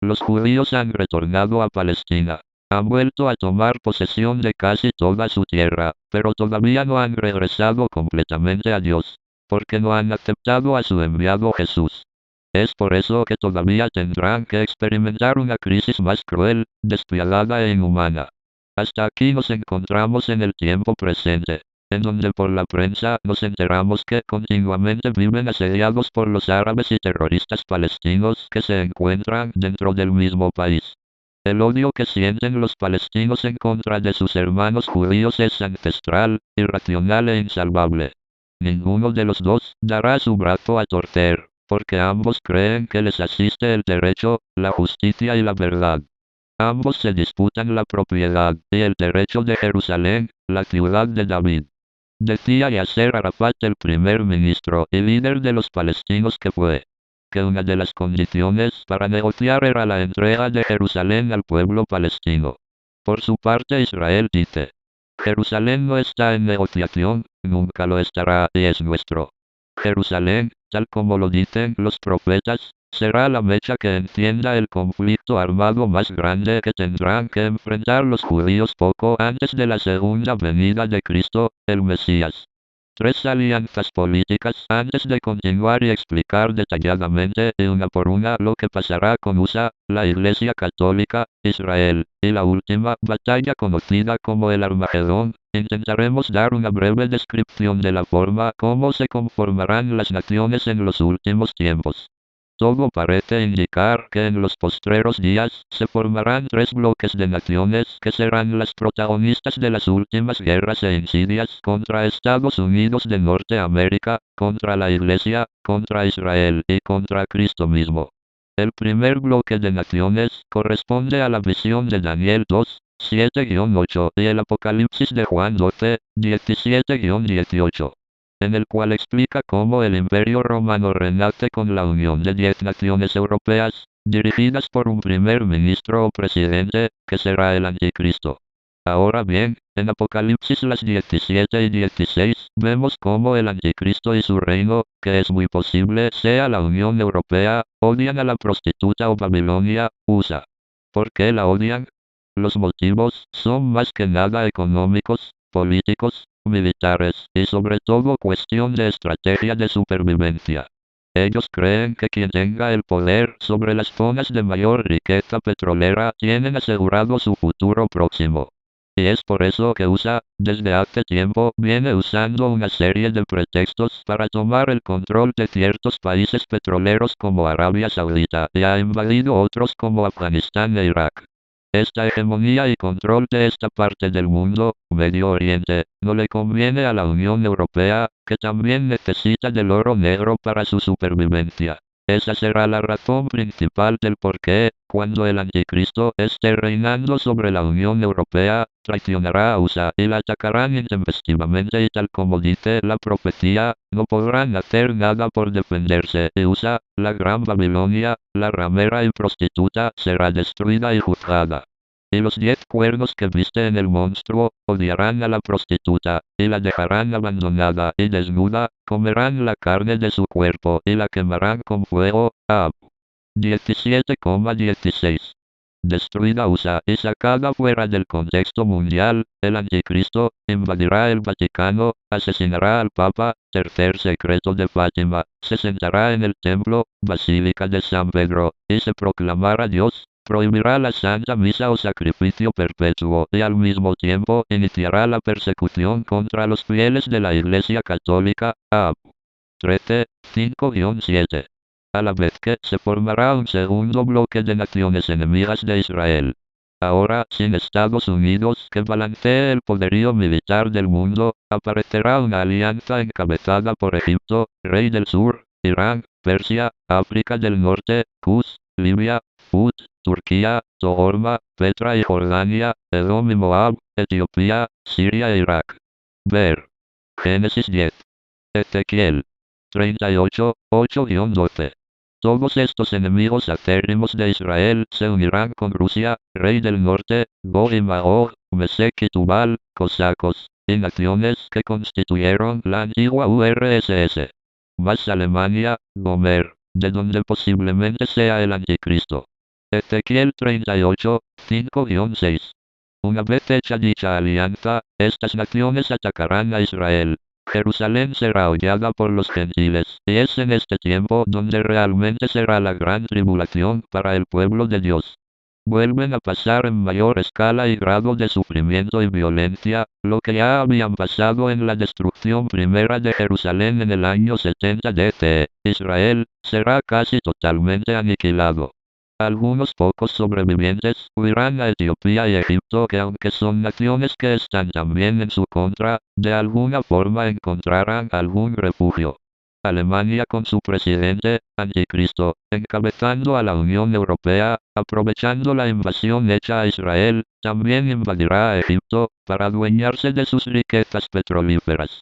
Los judíos han retornado a Palestina. Han vuelto a tomar posesión de casi toda su tierra, pero todavía no han regresado completamente a Dios, porque no han aceptado a su enviado Jesús. Es por eso que todavía tendrán que experimentar una crisis más cruel, despiadada e inhumana. Hasta aquí nos encontramos en el tiempo presente, en donde por la prensa nos enteramos que continuamente viven asediados por los árabes y terroristas palestinos que se encuentran dentro del mismo país. El odio que sienten los palestinos en contra de sus hermanos judíos es ancestral, irracional e insalvable. Ninguno de los dos dará su brazo a torcer, porque ambos creen que les asiste el derecho, la justicia y la verdad. Ambos se disputan la propiedad y el derecho de Jerusalén, la ciudad de David. Decía Yasser Arafat, el primer ministro y líder de los palestinos que fue, que una de las condiciones para negociar era la entrega de Jerusalén al pueblo palestino. Por su parte Israel dice, Jerusalén no está en negociación, nunca lo estará y es nuestro. Jerusalén, tal como lo dicen los profetas, será la mecha que encienda el conflicto armado más grande que tendrán que enfrentar los judíos poco antes de la segunda venida de Cristo, el Mesías. 3 alianzas políticas antes de continuar y explicar detalladamente y una por una lo que pasará con USA, la Iglesia Católica, Israel, y la última batalla conocida como el Armagedón. Intentaremos dar una breve descripción de la forma como se conformarán las naciones en los últimos tiempos. Todo parece indicar que en los postreros días se formarán 3 bloques de naciones que serán las protagonistas de las últimas guerras e insidias contra Estados Unidos de Norteamérica, contra la Iglesia, contra Israel y contra Cristo mismo. El primer bloque de naciones corresponde a la visión de Daniel 2, 7-8 y el Apocalipsis de Juan 12, 17-18. En el cual explica cómo el Imperio Romano renace con la unión de 10 naciones europeas, dirigidas por un primer ministro o presidente, que será el Anticristo. Ahora bien, en Apocalipsis las 17 y 16, vemos cómo el Anticristo y su reino, que es muy posible sea la Unión Europea, odian a la prostituta o Babilonia, USA. ¿Por qué la odian? Los motivos son más que nada económicos, políticos, militares y sobre todo cuestión de estrategia de supervivencia. Ellos creen que quien tenga el poder sobre las zonas de mayor riqueza petrolera tienen asegurado su futuro próximo. Y es por eso que USA, desde hace tiempo, viene usando una serie de pretextos para tomar el control de ciertos países petroleros como Arabia Saudita y ha invadido otros como Afganistán e Irak. Esta hegemonía y control de esta parte del mundo, Medio Oriente, no le conviene a la Unión Europea, que también necesita del oro negro para su supervivencia. Esa será la razón principal del por qué, cuando el Anticristo esté reinando sobre la Unión Europea, traicionará a USA y la atacarán intempestivamente y tal como dice la profecía, no podrán hacer nada por defenderse y USA, la gran Babilonia, la ramera y prostituta, será destruida y juzgada. Y los 10 cuernos que viste en el monstruo, odiarán a la prostituta, y la dejarán abandonada y desnuda, comerán la carne de su cuerpo y la quemarán con fuego. 17,16. Destruida USA y sacada fuera del contexto mundial, el Anticristo invadirá el Vaticano, asesinará al Papa, tercer secreto de Fátima, se sentará en el templo, Basílica de San Pedro, y se proclamará Dios. Prohibirá la Santa Misa o sacrificio perpetuo y al mismo tiempo iniciará la persecución contra los fieles de la Iglesia Católica. 13, 5-7. A la vez que se formará un segundo bloque de naciones enemigas de Israel. Ahora, sin Estados Unidos que balancee el poderío militar del mundo, aparecerá una alianza encabezada por Egipto, Rey del Sur, Irán, Persia, África del Norte, Cus, Libia, Put, Turquía, Toorma, Petra y Jordania, Edom y Moab, Etiopía, Siria e Irak. Ver. Génesis 10. Ezequiel 38, 8-12. Todos estos enemigos acérrimos de Israel se unirán con Rusia, rey del norte, Gog y Magog, Mesec y Tubal, cosacos, y naciones que constituyeron la antigua URSS. Más Alemania, Gomer, de donde posiblemente sea el Anticristo. Ezequiel 38, 5-6. Una vez hecha dicha alianza, estas naciones atacarán a Israel. Jerusalén será hollada por los gentiles, y es en este tiempo donde realmente será la gran tribulación para el pueblo de Dios. Vuelven a pasar en mayor escala y grado de sufrimiento y violencia, lo que ya habían pasado en la destrucción primera de Jerusalén en el año 70 d.C. Israel será casi totalmente aniquilado. Algunos pocos sobrevivientes huirán a Etiopía y Egipto, que aunque son naciones que están también en su contra, de alguna forma encontrarán algún refugio. Alemania con su presidente, Anticristo, encabezando a la Unión Europea, aprovechando la invasión hecha a Israel, también invadirá a Egipto, para adueñarse de sus riquezas petrolíferas.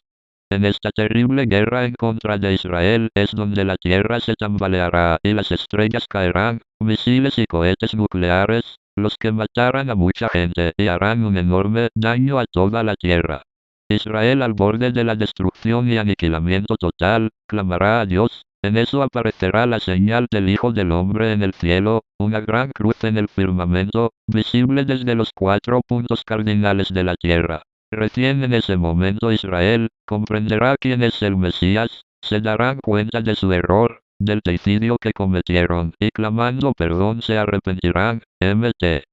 En esta terrible guerra en contra de Israel es donde la tierra se tambaleará y las estrellas caerán, misiles y cohetes nucleares, los que matarán a mucha gente y harán un enorme daño a toda la tierra. Israel al borde de la destrucción y aniquilamiento total, clamará a Dios. En eso aparecerá la señal del Hijo del Hombre en el cielo, una gran cruz en el firmamento, visible desde los 4 puntos cardinales de la tierra. Recién en ese momento Israel comprenderá quién es el Mesías, se darán cuenta de su error, del deicidio que cometieron, y clamando perdón se arrepentirán. Mt.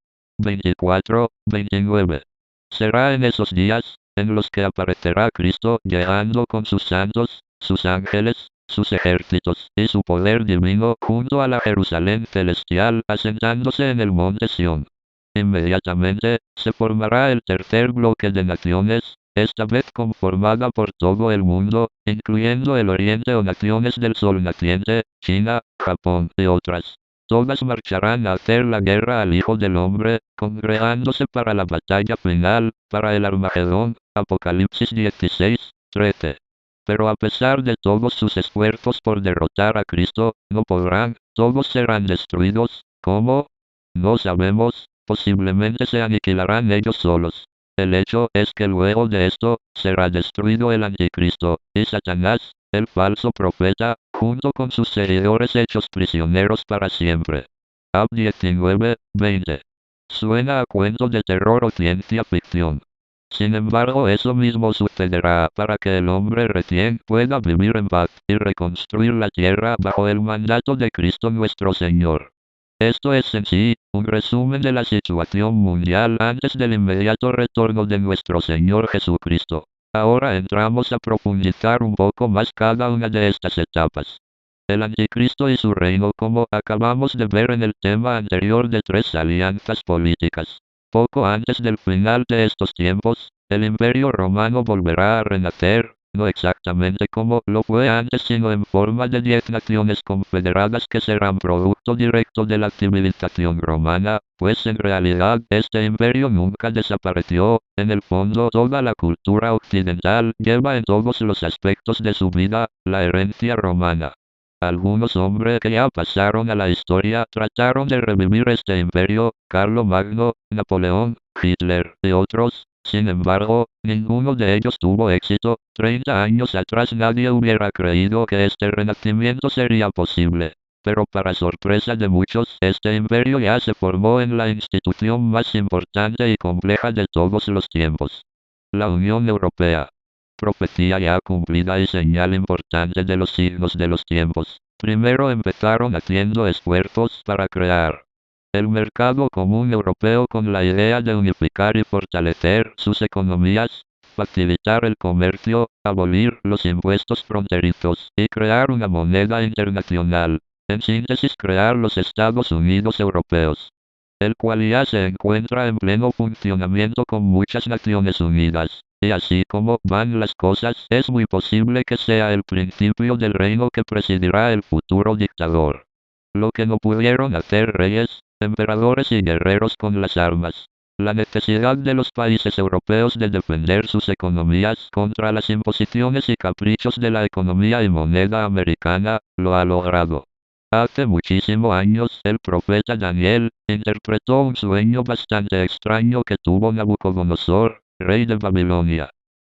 24-29. Será en esos días, en los que aparecerá Cristo llegando con sus santos, sus ángeles, sus ejércitos, y su poder divino, junto a la Jerusalén celestial, asentándose en el monte Sión. Inmediatamente, se formará el tercer bloque de naciones, esta vez conformada por todo el mundo, incluyendo el Oriente o naciones del Sol naciente, China, Japón y otras. Todas marcharán a hacer la guerra al Hijo del Hombre, congregándose para la batalla final, para el Armagedón. Apocalipsis 16, 13. Pero a pesar de todos sus esfuerzos por derrotar a Cristo, no podrán, todos serán destruidos. ¿Cómo? No sabemos, posiblemente se aniquilarán ellos solos. El hecho es que luego de esto, será destruido el Anticristo, y Satanás, el falso profeta, junto con sus seguidores hechos prisioneros para siempre. Ab 19, 20. Suena a cuento de terror o ciencia ficción. Sin embargo, eso mismo sucederá para que el hombre recién pueda vivir en paz y reconstruir la tierra bajo el mandato de Cristo nuestro Señor. Esto es en sí, un resumen de la situación mundial antes del inmediato retorno de nuestro Señor Jesucristo. Ahora entramos a profundizar un poco más cada una de estas etapas. El Anticristo y su reino, como acabamos de ver en el tema anterior de 3 alianzas políticas. Poco antes del final de estos tiempos, el Imperio Romano volverá a renacer, no exactamente como lo fue antes, sino en forma de 10 naciones confederadas que serán producto directo de la civilización romana, pues en realidad este imperio nunca desapareció. En el fondo, toda la cultura occidental lleva en todos los aspectos de su vida la herencia romana. Algunos hombres que ya pasaron a la historia trataron de revivir este imperio, Carlomagno, Napoleón, Hitler y otros. Sin embargo, ninguno de ellos tuvo éxito. 30 años atrás nadie hubiera creído que este renacimiento sería posible. Pero para sorpresa de muchos, este imperio ya se formó en la institución más importante y compleja de todos los tiempos. La Unión Europea. Profecía ya cumplida y señal importante de los signos de los tiempos. Primero empezaron haciendo esfuerzos para crear el mercado común europeo con la idea de unificar y fortalecer sus economías, facilitar el comercio, abolir los impuestos fronterizos y crear una moneda internacional. En síntesis, crear los Estados Unidos europeos, el cual ya se encuentra en pleno funcionamiento con muchas Naciones Unidas. Y así como van las cosas, es muy posible que sea el principio del reino que presidirá el futuro dictador. Lo que no pudieron hacer reyes, emperadores y guerreros con las armas. La necesidad de los países europeos de defender sus economías contra las imposiciones y caprichos de la economía y moneda americana, lo ha logrado. Hace muchísimos años, el profeta Daniel interpretó un sueño bastante extraño que tuvo Nabucodonosor, rey de Babilonia.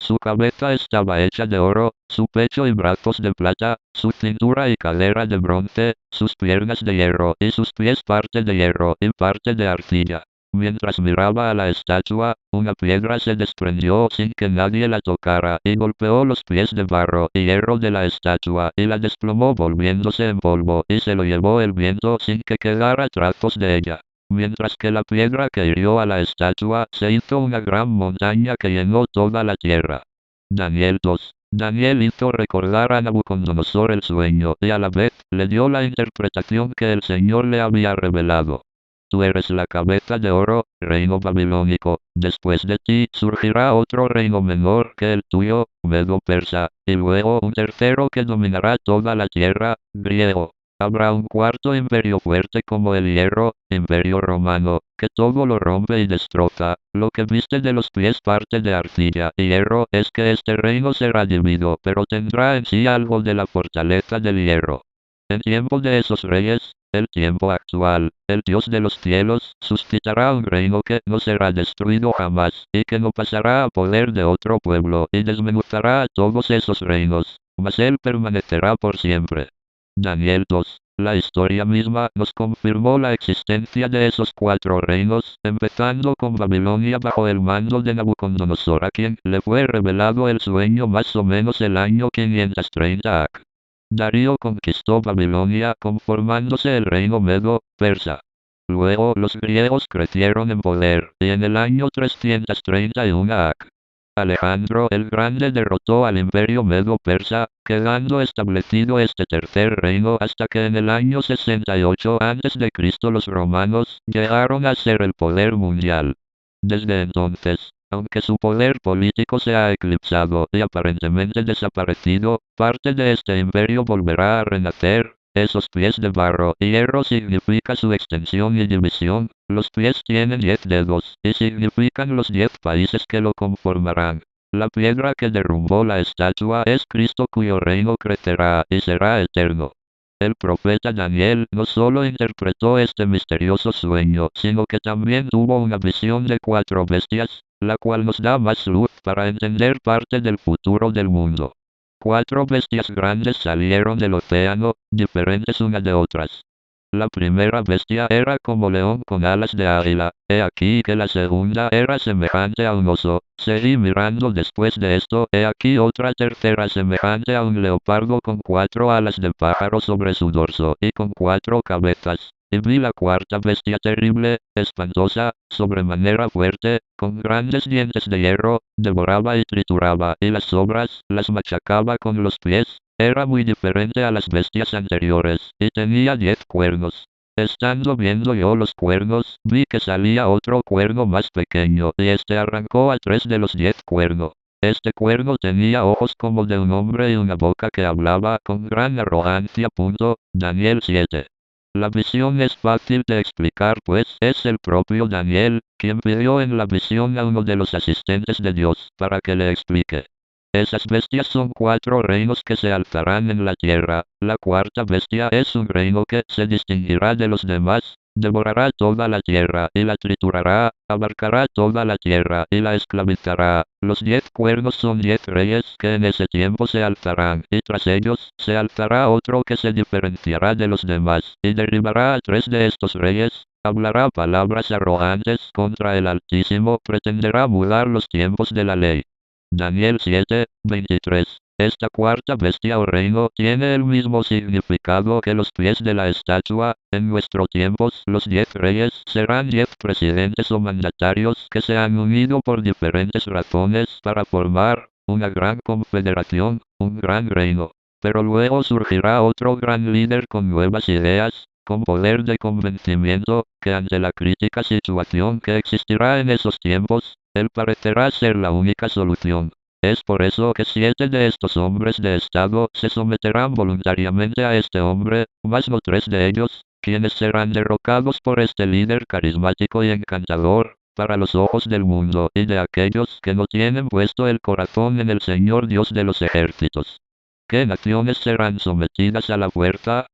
Su cabeza estaba hecha de oro, su pecho y brazos de plata, su cintura y cadera de bronce, sus piernas de hierro y sus pies parte de hierro y parte de arcilla. Mientras miraba a la estatua, una piedra se desprendió sin que nadie la tocara y golpeó los pies de barro y hierro de la estatua y la desplomó volviéndose en polvo y se lo llevó el viento sin que quedara trazos de ella. Mientras que la piedra que hirió a la estatua se hizo una gran montaña que llenó toda la tierra. Daniel 2. Daniel hizo recordar a Nabucodonosor el sueño y a la vez le dio la interpretación que el Señor le había revelado. Tú eres la cabeza de oro, reino babilónico. Después de ti surgirá otro reino menor que el tuyo, Medo-Persa, y luego un tercero que dominará toda la tierra, griego. Habrá un cuarto imperio fuerte como el hierro, imperio romano, que todo lo rompe y destroza. Lo que viste de los pies parte de arcilla y hierro es que este reino será dividido, pero tendrá en sí algo de la fortaleza del hierro. En tiempo de esos reyes, el tiempo actual, el Dios de los cielos, suscitará un reino que no será destruido jamás, y que no pasará a poder de otro pueblo, y desmenuzará a todos esos reinos, mas él permanecerá por siempre. Daniel 2. La historia misma nos confirmó la existencia de esos cuatro reinos, empezando con Babilonia bajo el mando de Nabucodonosor, a quien le fue revelado el sueño más o menos el año 530 AC. Darío conquistó Babilonia conformándose el reino Medo-Persa. Luego los griegos crecieron en poder, y en el año 331 AC. Alejandro el Grande derrotó al imperio Medo-Persa, quedando establecido este tercer reino hasta que en el año 68 a.C. los romanos llegaron a ser el poder mundial. Desde entonces, aunque su poder político se ha eclipsado y aparentemente desaparecido, parte de este imperio volverá a renacer. Esos pies de barro y hierro significa su extensión y división. Los pies tienen 10 dedos, y significan los 10 países que lo conformarán. La piedra que derrumbó la estatua es Cristo, cuyo reino crecerá y será eterno. El profeta Daniel no solo interpretó este misterioso sueño, sino que también tuvo una visión de 4 bestias, la cual nos da más luz para entender parte del futuro del mundo. 4 bestias grandes salieron del océano, diferentes unas de otras. La primera bestia era como león con alas de águila, he aquí que la segunda era semejante a un oso. Seguí mirando después de esto, he aquí otra tercera semejante a un leopardo con 4 alas de pájaro sobre su dorso y con 4 cabezas. Y vi la cuarta bestia terrible, espantosa, sobremanera fuerte, con grandes dientes de hierro, devoraba y trituraba, y las sobras las machacaba con los pies. Era muy diferente a las bestias anteriores, y tenía 10 cuernos. Estando viendo yo los cuernos, vi que salía otro cuerno más pequeño, y este arrancó a 3 de los 10 cuernos. Este cuerno tenía ojos como de un hombre y una boca que hablaba con gran arrogancia. Daniel 7. La visión es fácil de explicar, pues es el propio Daniel quien pidió en la visión a uno de los asistentes de Dios para que le explique. Esas bestias son 4 reinos que se alzarán en la tierra. La cuarta bestia es un reino que se distinguirá de los demás, devorará toda la tierra y la triturará, abarcará toda la tierra y la esclavizará. Los 10 cuernos son 10 reyes que en ese tiempo se alzarán, y tras ellos se alzará otro que se diferenciará de los demás, y derribará a 3 de estos reyes. Hablará palabras arrogantes contra el Altísimo, pretenderá mudar los tiempos de la ley. Daniel 7, 23. Esta cuarta bestia o reino tiene el mismo significado que los pies de la estatua. En nuestros tiempos, los 10 reyes serán 10 presidentes o mandatarios que se han unido por diferentes razones para formar una gran confederación, un gran reino. Pero luego surgirá otro gran líder con nuevas ideas, con poder de convencimiento, que ante la crítica situación que existirá en esos tiempos, él parecerá ser la única solución. Es por eso que 7 de estos hombres de Estado se someterán voluntariamente a este hombre, mas no 3 de ellos, quienes serán derrocados por este líder carismático y encantador, para los ojos del mundo y de aquellos que no tienen puesto el corazón en el Señor Dios de los ejércitos. ¿Qué naciones serán sometidas a la fuerza?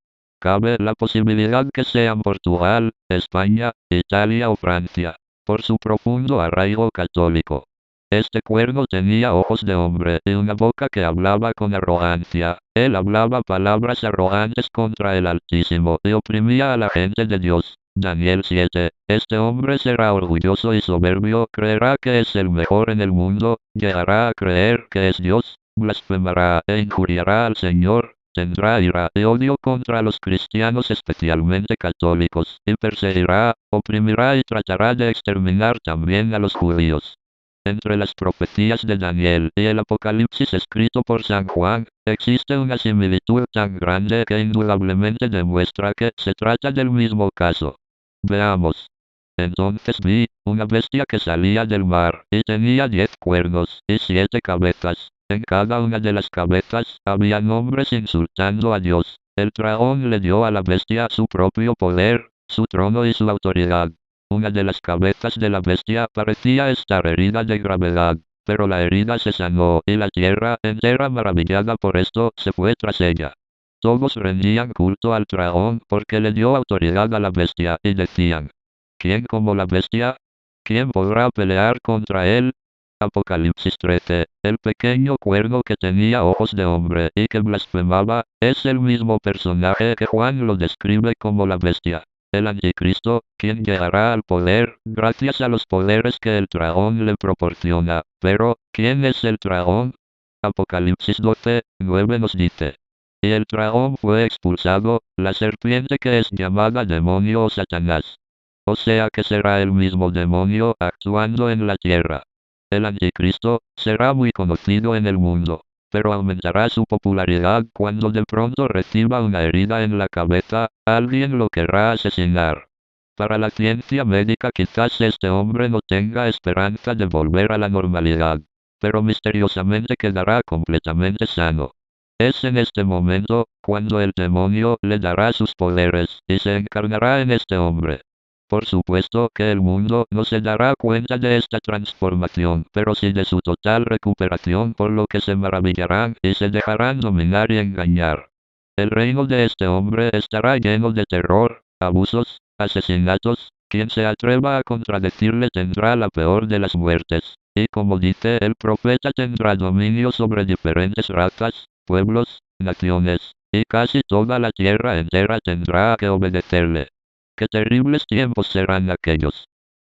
Cabe la posibilidad que sean Portugal, España, Italia o Francia, por su profundo arraigo católico. Este cuerno tenía ojos de hombre y una boca que hablaba con arrogancia. Él hablaba palabras arrogantes contra el Altísimo y oprimía a la gente de Dios. Daniel 7. Este hombre será orgulloso y soberbio, creerá que es el mejor en el mundo, llegará a creer que es Dios, blasfemará e injuriará al Señor, tendrá ira y odio contra los cristianos, especialmente católicos, y perseguirá, oprimirá y tratará de exterminar también a los judíos. Entre las profecías de Daniel y el Apocalipsis escrito por San Juan, existe una similitud tan grande que indudablemente demuestra que se trata del mismo caso. Veamos. Entonces vi una bestia que salía del mar, y tenía 10 cuernos y 7 cabezas. En cada una de las cabezas había hombres insultando a Dios. El dragón le dio a la bestia su propio poder, su trono y su autoridad. Una de las cabezas de la bestia parecía estar herida de gravedad, pero la herida se sanó y la tierra entera, maravillada por esto, se fue tras ella. Todos rendían culto al dragón porque le dio autoridad a la bestia y decían: ¿quién como la bestia? ¿Quién podrá pelear contra él? Apocalipsis 13. El pequeño cuerno que tenía ojos de hombre y que blasfemaba, es el mismo personaje que Juan lo describe como la bestia. El anticristo, quien llegará al poder, gracias a los poderes que el dragón le proporciona. Pero, ¿quién es el dragón? Apocalipsis 12, 9 nos dice: y el dragón fue expulsado, la serpiente que es llamada demonio o Satanás. O sea que será el mismo demonio actuando en la tierra. El anticristo será muy conocido en el mundo, pero aumentará su popularidad cuando de pronto reciba una herida en la cabeza, alguien lo querrá asesinar. Para la ciencia médica quizás este hombre no tenga esperanza de volver a la normalidad, pero misteriosamente quedará completamente sano. Es en este momento, cuando el demonio le dará sus poderes, y se encarnará en este hombre. Por supuesto que el mundo no se dará cuenta de esta transformación, pero sí de su total recuperación, por lo que se maravillarán y se dejarán dominar y engañar. El reino de este hombre estará lleno de terror, abusos, asesinatos. Quien se atreva a contradecirle tendrá la peor de las muertes, y como dice el profeta, tendrá dominio sobre diferentes razas, pueblos, naciones, y casi toda la tierra entera tendrá que obedecerle. ¡Qué terribles tiempos serán aquellos!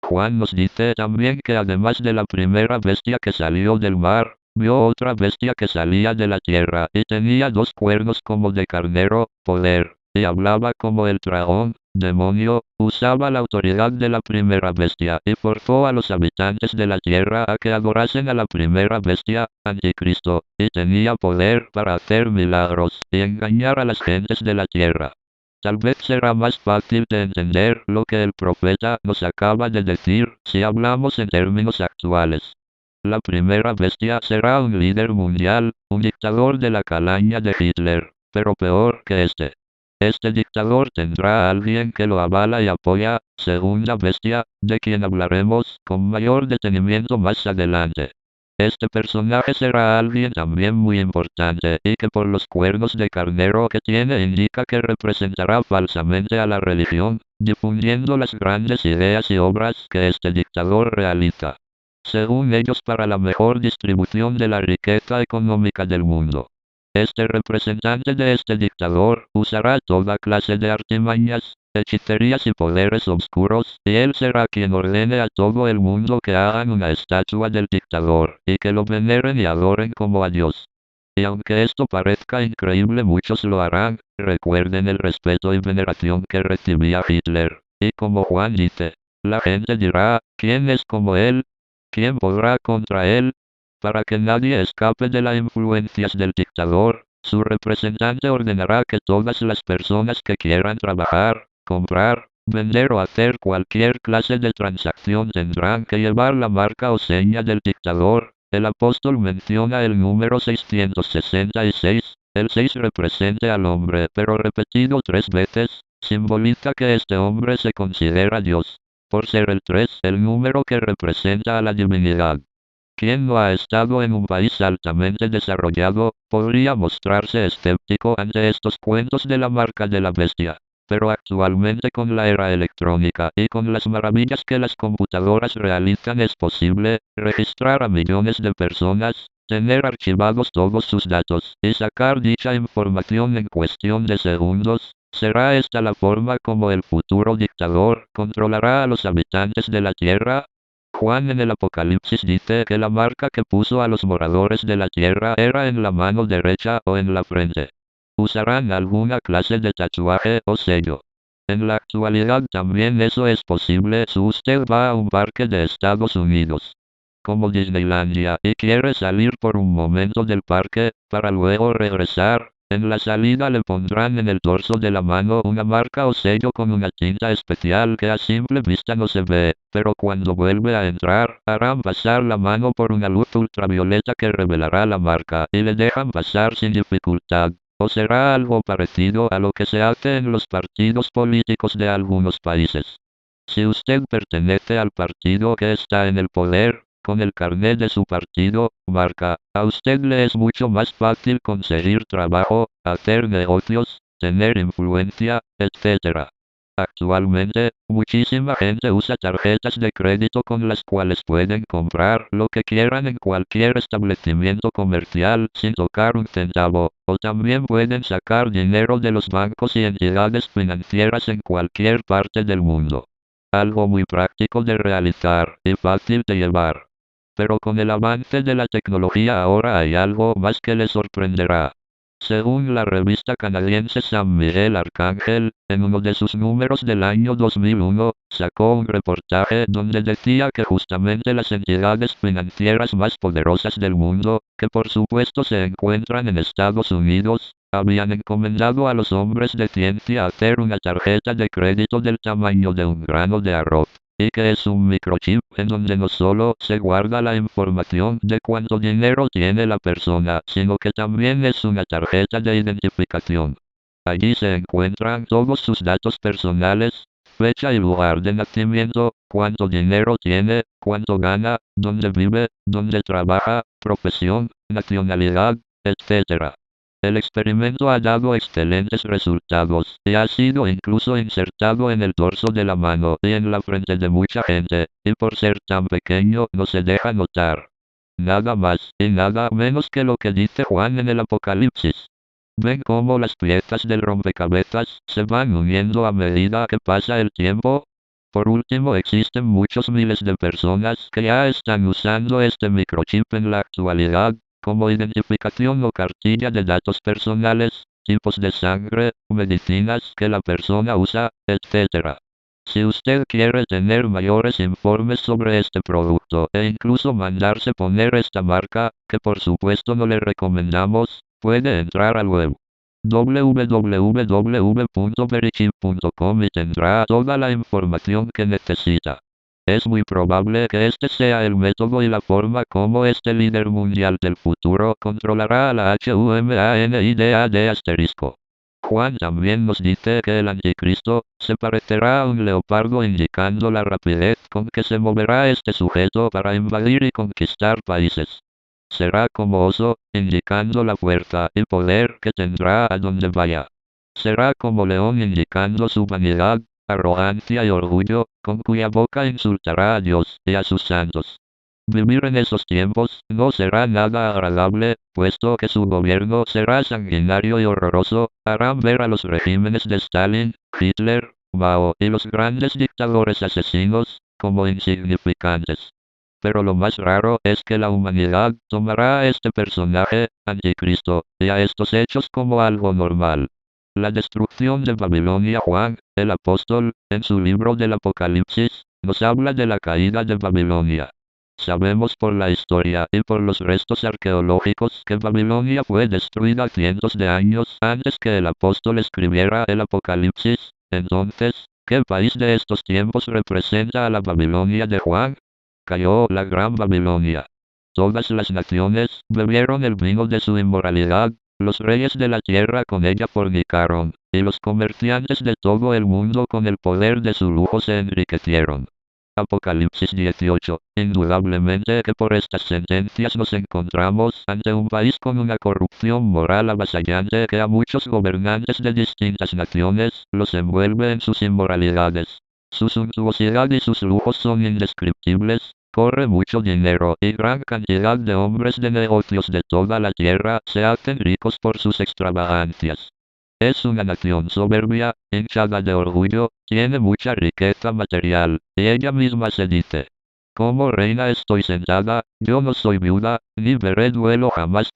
Juan nos dice también que además de la primera bestia que salió del mar, vio otra bestia que salía de la tierra y tenía 2 cuernos como de carnero, poder, y hablaba como el dragón, demonio, usaba la autoridad de la primera bestia y forzó a los habitantes de la tierra a que adorasen a la primera bestia, anticristo, y tenía poder para hacer milagros y engañar a las gentes de la tierra. Tal vez será más fácil de entender lo que el profeta nos acaba de decir si hablamos en términos actuales. La primera bestia será un líder mundial, un dictador de la calaña de Hitler, pero peor que este. Este dictador tendrá a alguien que lo avala y apoya, segunda bestia, de quien hablaremos con mayor detenimiento más adelante. Este personaje será alguien también muy importante y que por los cuernos de carnero que tiene indica que representará falsamente a la religión, difundiendo las grandes ideas y obras que este dictador realiza, según ellos, para la mejor distribución de la riqueza económica del mundo. Este representante de este dictador usará toda clase de artimañas, hechicerías y poderes oscuros, y él será quien ordene a todo el mundo que hagan una estatua del dictador, y que lo veneren y adoren como a Dios. Y aunque esto parezca increíble, muchos lo harán. Recuerden el respeto y veneración que recibía Hitler, y como Juan dice, la gente dirá: ¿quién es como él? ¿Quién podrá contra él? Para que nadie escape de las influencias del dictador, su representante ordenará que todas las personas que quieran trabajar, comprar, vender o hacer cualquier clase de transacción tendrán que llevar la marca o seña del dictador. El apóstol menciona el número 666, el 6 representa al hombre, pero repetido 3 veces, simboliza que este hombre se considera Dios, por ser el 3 el número que representa a la divinidad. Quien no ha estado en un país altamente desarrollado, podría mostrarse escéptico ante estos cuentos de la marca de la bestia. Pero actualmente con la era electrónica y con las maravillas que las computadoras realizan es posible registrar a millones de personas, tener archivados todos sus datos y sacar dicha información en cuestión de segundos. ¿Será esta la forma como el futuro dictador controlará a los habitantes de la Tierra? Juan en el Apocalipsis dice que la marca que puso a los moradores de la Tierra era en la mano derecha o en la frente. Usarán alguna clase de tatuaje o sello. En la actualidad también eso es posible si usted va a un parque de Estados Unidos, como Disneylandia, y quiere salir por un momento del parque, para luego regresar. En la salida le pondrán en el dorso de la mano una marca o sello con una tinta especial que a simple vista no se ve, pero cuando vuelve a entrar, harán pasar la mano por una luz ultravioleta que revelará la marca y le dejan pasar sin dificultad. O será algo parecido a lo que se hace en los partidos políticos de algunos países. Si usted pertenece al partido que está en el poder, con el carnet de su partido, marca, a usted le es mucho más fácil conseguir trabajo, hacer negocios, tener influencia, etc. Actualmente, muchísima gente usa tarjetas de crédito con las cuales pueden comprar lo que quieran en cualquier establecimiento comercial sin tocar un centavo, o también pueden sacar dinero de los bancos y entidades financieras en cualquier parte del mundo. Algo muy práctico de realizar y fácil de llevar. Pero con el avance de la tecnología ahora hay algo más que le sorprenderá. Según la revista canadiense San Miguel Arcángel, en uno de sus números del año 2001, sacó un reportaje donde decía que justamente las entidades financieras más poderosas del mundo, que por supuesto se encuentran en Estados Unidos, habían encomendado a los hombres de ciencia hacer una tarjeta de crédito del tamaño de un grano de arroz, y que es un microchip en donde no solo se guarda la información de cuánto dinero tiene la persona, sino que también es una tarjeta de identificación. Allí se encuentran todos sus datos personales, fecha y lugar de nacimiento, cuánto dinero tiene, cuánto gana, dónde vive, dónde trabaja, profesión, nacionalidad, etc. El experimento ha dado excelentes resultados, y ha sido incluso insertado en el dorso de la mano y en la frente de mucha gente, y por ser tan pequeño no se deja notar. Nada más y nada menos que lo que dice Juan en el Apocalipsis. ¿Ven cómo las piezas del rompecabezas se van uniendo a medida que pasa el tiempo? Por último, existen muchos miles de personas que ya están usando este microchip en la actualidad, como identificación o cartilla de datos personales, tipos de sangre, medicinas que la persona usa, etc. Si usted quiere tener mayores informes sobre este producto e incluso mandarse poner esta marca, que por supuesto no le recomendamos, puede entrar al web www.verichip.com y tendrá toda la información que necesita. Es muy probable que este sea el método y la forma como este líder mundial del futuro controlará a la humanidad. Juan también nos dice que el anticristo se parecerá a un leopardo, indicando la rapidez con que se moverá este sujeto para invadir y conquistar países. Será como oso, indicando la fuerza y poder que tendrá a donde vaya. Será como león, indicando su vanidad, arrogancia y orgullo, con cuya boca insultará a Dios y a sus santos. Vivir en esos tiempos no será nada agradable, puesto que su gobierno será sanguinario y horroroso. Harán ver a los regímenes de Stalin, Hitler, Mao y los grandes dictadores asesinos como insignificantes. Pero lo más raro es que la humanidad tomará a este personaje, anticristo, y a estos hechos como algo normal. La destrucción de Babilonia. Juan, el apóstol, en su libro del Apocalipsis, nos habla de la caída de Babilonia. Sabemos por la historia y por los restos arqueológicos que Babilonia fue destruida cientos de años antes que el apóstol escribiera el Apocalipsis. Entonces, ¿qué país de estos tiempos representa a la Babilonia de Juan? Cayó la gran Babilonia. Todas las naciones bebieron el vino de su inmoralidad, los reyes de la tierra con ella fornicaron, y los comerciantes de todo el mundo con el poder de su lujo se enriquecieron. Apocalipsis 18. Indudablemente que por estas sentencias nos encontramos ante un país con una corrupción moral avasallante que a muchos gobernantes de distintas naciones los envuelve en sus inmoralidades. Su suntuosidad y sus lujos son indescriptibles, corre mucho dinero y gran cantidad de hombres de negocios de toda la tierra se hacen ricos por sus extravagancias. Es una nación soberbia, hinchada de orgullo, tiene mucha riqueza material, y ella misma se dice: como reina estoy sentada, yo no soy viuda, ni veré duelo jamás.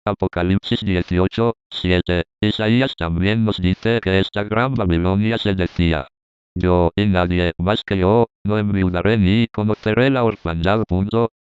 Apocalipsis 18, 7. Isaías también nos dice que esta gran Babilonia se decía: yo, y nadie más que yo, no enviudaré ni conoceré la orfandad.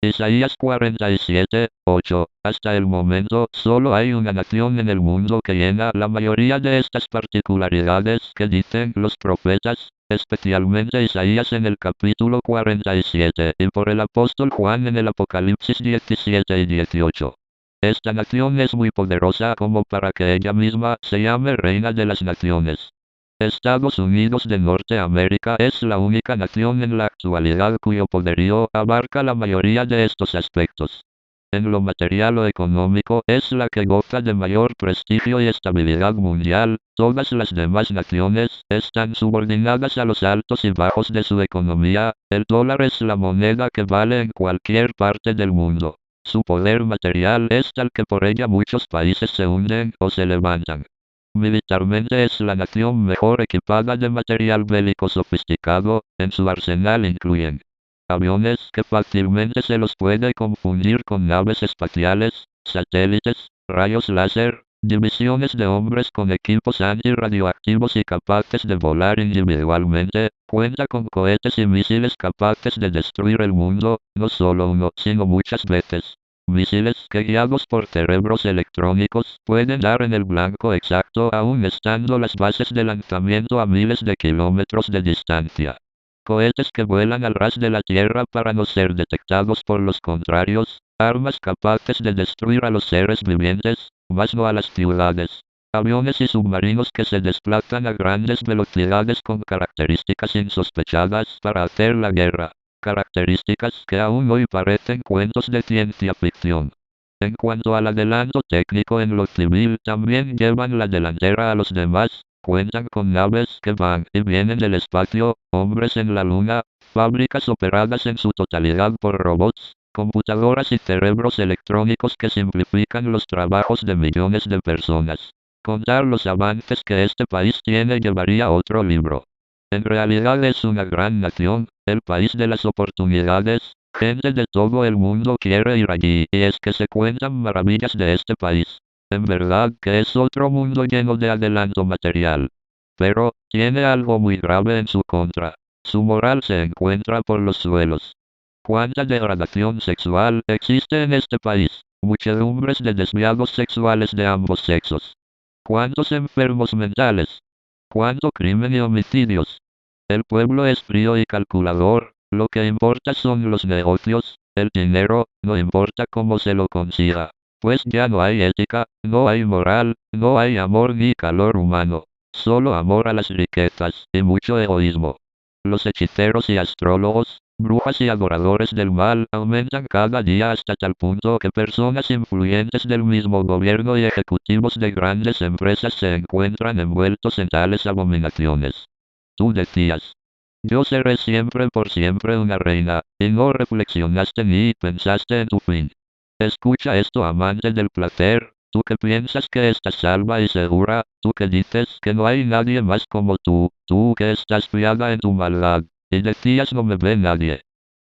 Isaías 47, 8. Hasta el momento, solo hay una nación en el mundo que llena la mayoría de estas particularidades que dicen los profetas, especialmente Isaías en el capítulo 47 y por el apóstol Juan en el Apocalipsis 17 y 18. Esta nación es muy poderosa como para que ella misma se llame reina de las naciones. Estados Unidos de Norteamérica es la única nación en la actualidad cuyo poderío abarca la mayoría de estos aspectos. En lo material o económico es la que goza de mayor prestigio y estabilidad mundial. Todas las demás naciones están subordinadas a los altos y bajos de su economía. El dólar es la moneda que vale en cualquier parte del mundo. Su poder material es tal que por ella muchos países se hunden o se levantan. Militarmente es la nación mejor equipada de material bélico sofisticado. En su arsenal incluyen aviones que fácilmente se los puede confundir con naves espaciales, satélites, rayos láser, divisiones de hombres con equipos antirradioactivos y capaces de volar individualmente, cuenta con cohetes y misiles capaces de destruir el mundo, no solo uno, sino muchas veces. Misiles que guiados por cerebros electrónicos pueden dar en el blanco exacto aún estando las bases de lanzamiento a miles de kilómetros de distancia. Cohetes que vuelan al ras de la Tierra para no ser detectados por los contrarios, armas capaces de destruir a los seres vivientes, mas no a las ciudades. Aviones y submarinos que se desplazan a grandes velocidades con características insospechadas para hacer la guerra. Características que aún hoy parecen cuentos de ciencia ficción. En cuanto al adelanto técnico en lo civil, también llevan la delantera a los demás, cuentan con naves que van y vienen del espacio, hombres en la luna, fábricas operadas en su totalidad por robots, computadoras y cerebros electrónicos que simplifican los trabajos de millones de personas. Contar los avances que este país tiene llevaría otro libro. En realidad es una gran nación, el país de las oportunidades. Gente de todo el mundo quiere ir allí y es que se cuentan maravillas de este país. En verdad que es otro mundo lleno de adelanto material. Pero, tiene algo muy grave en su contra. Su moral se encuentra por los suelos. ¿Cuánta degradación sexual existe en este país? Muchedumbres de desviados sexuales de ambos sexos. ¿Cuántos enfermos mentales? ¿Cuánto crimen y homicidios? El pueblo es frío y calculador, lo que importa son los negocios, el dinero, no importa cómo se lo consiga. Pues ya no hay ética, no hay moral, no hay amor ni calor humano. Solo amor a las riquezas y mucho egoísmo. Los hechiceros y astrólogos, brujas y adoradores del mal aumentan cada día hasta tal punto que personas influyentes del mismo gobierno y ejecutivos de grandes empresas se encuentran envueltos en tales abominaciones. Tú decías: yo seré siempre por siempre una reina, y no reflexionaste ni pensaste en tu fin. Escucha esto, amante del placer, tú que piensas que estás salva y segura, tú que dices que no hay nadie más como tú que estás fiada en tu maldad, y decías no me ve nadie.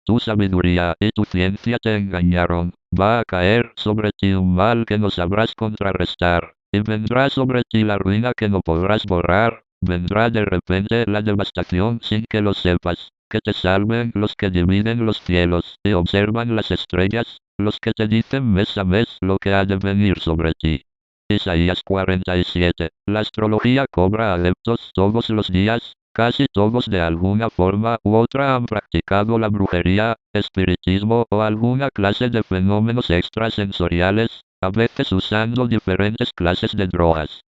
Tu sabiduría y tu ciencia te engañaron, va a caer sobre ti un mal que no sabrás contrarrestar, y vendrá sobre ti la ruina que no podrás borrar. Vendrá de repente la devastación sin que lo sepas, que te salven los que dividen los cielos y observan las estrellas, los que te dicen mes a mes lo que ha de venir sobre ti. Isaías 47. La astrología cobra adeptos todos los días, casi todos de alguna forma u otra han practicado la brujería, espiritismo o alguna clase de fenómenos extrasensoriales, a veces usando diferentes clases de drogas.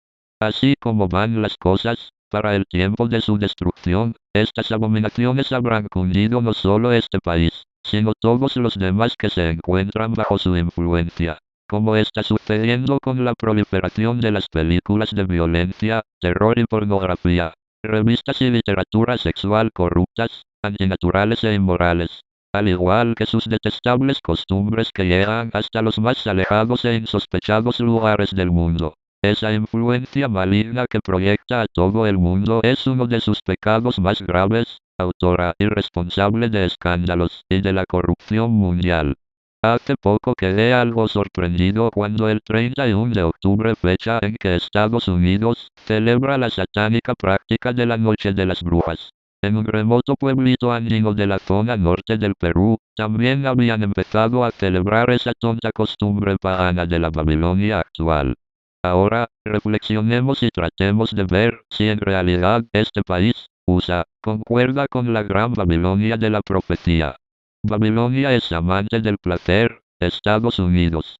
Así como van las cosas, Para el tiempo de su destrucción, estas abominaciones habrán cundido no solo este país, sino todos los demás que se encuentran bajo su influencia, como está sucediendo con la proliferación de las películas de violencia, terror y pornografía, revistas y literatura sexual corruptas, antinaturales e inmorales, al igual que sus detestables costumbres que llegan hasta los más alejados e insospechados lugares del mundo. Esa influencia maligna que proyecta a todo el mundo es uno de sus pecados más graves, autora y responsable de escándalos y de la corrupción mundial. Hace poco quedé algo sorprendido cuando el 31 de octubre, fecha en que Estados Unidos celebra la satánica práctica de la Noche de las Brujas, en un remoto pueblito andino de la zona norte del Perú, también habían empezado a celebrar esa tonta costumbre pagana de la Babilonia actual. Ahora, reflexionemos y tratemos de ver si en realidad este país, USA, concuerda con la gran Babilonia de la profecía. Babilonia es amante del placer, Estados Unidos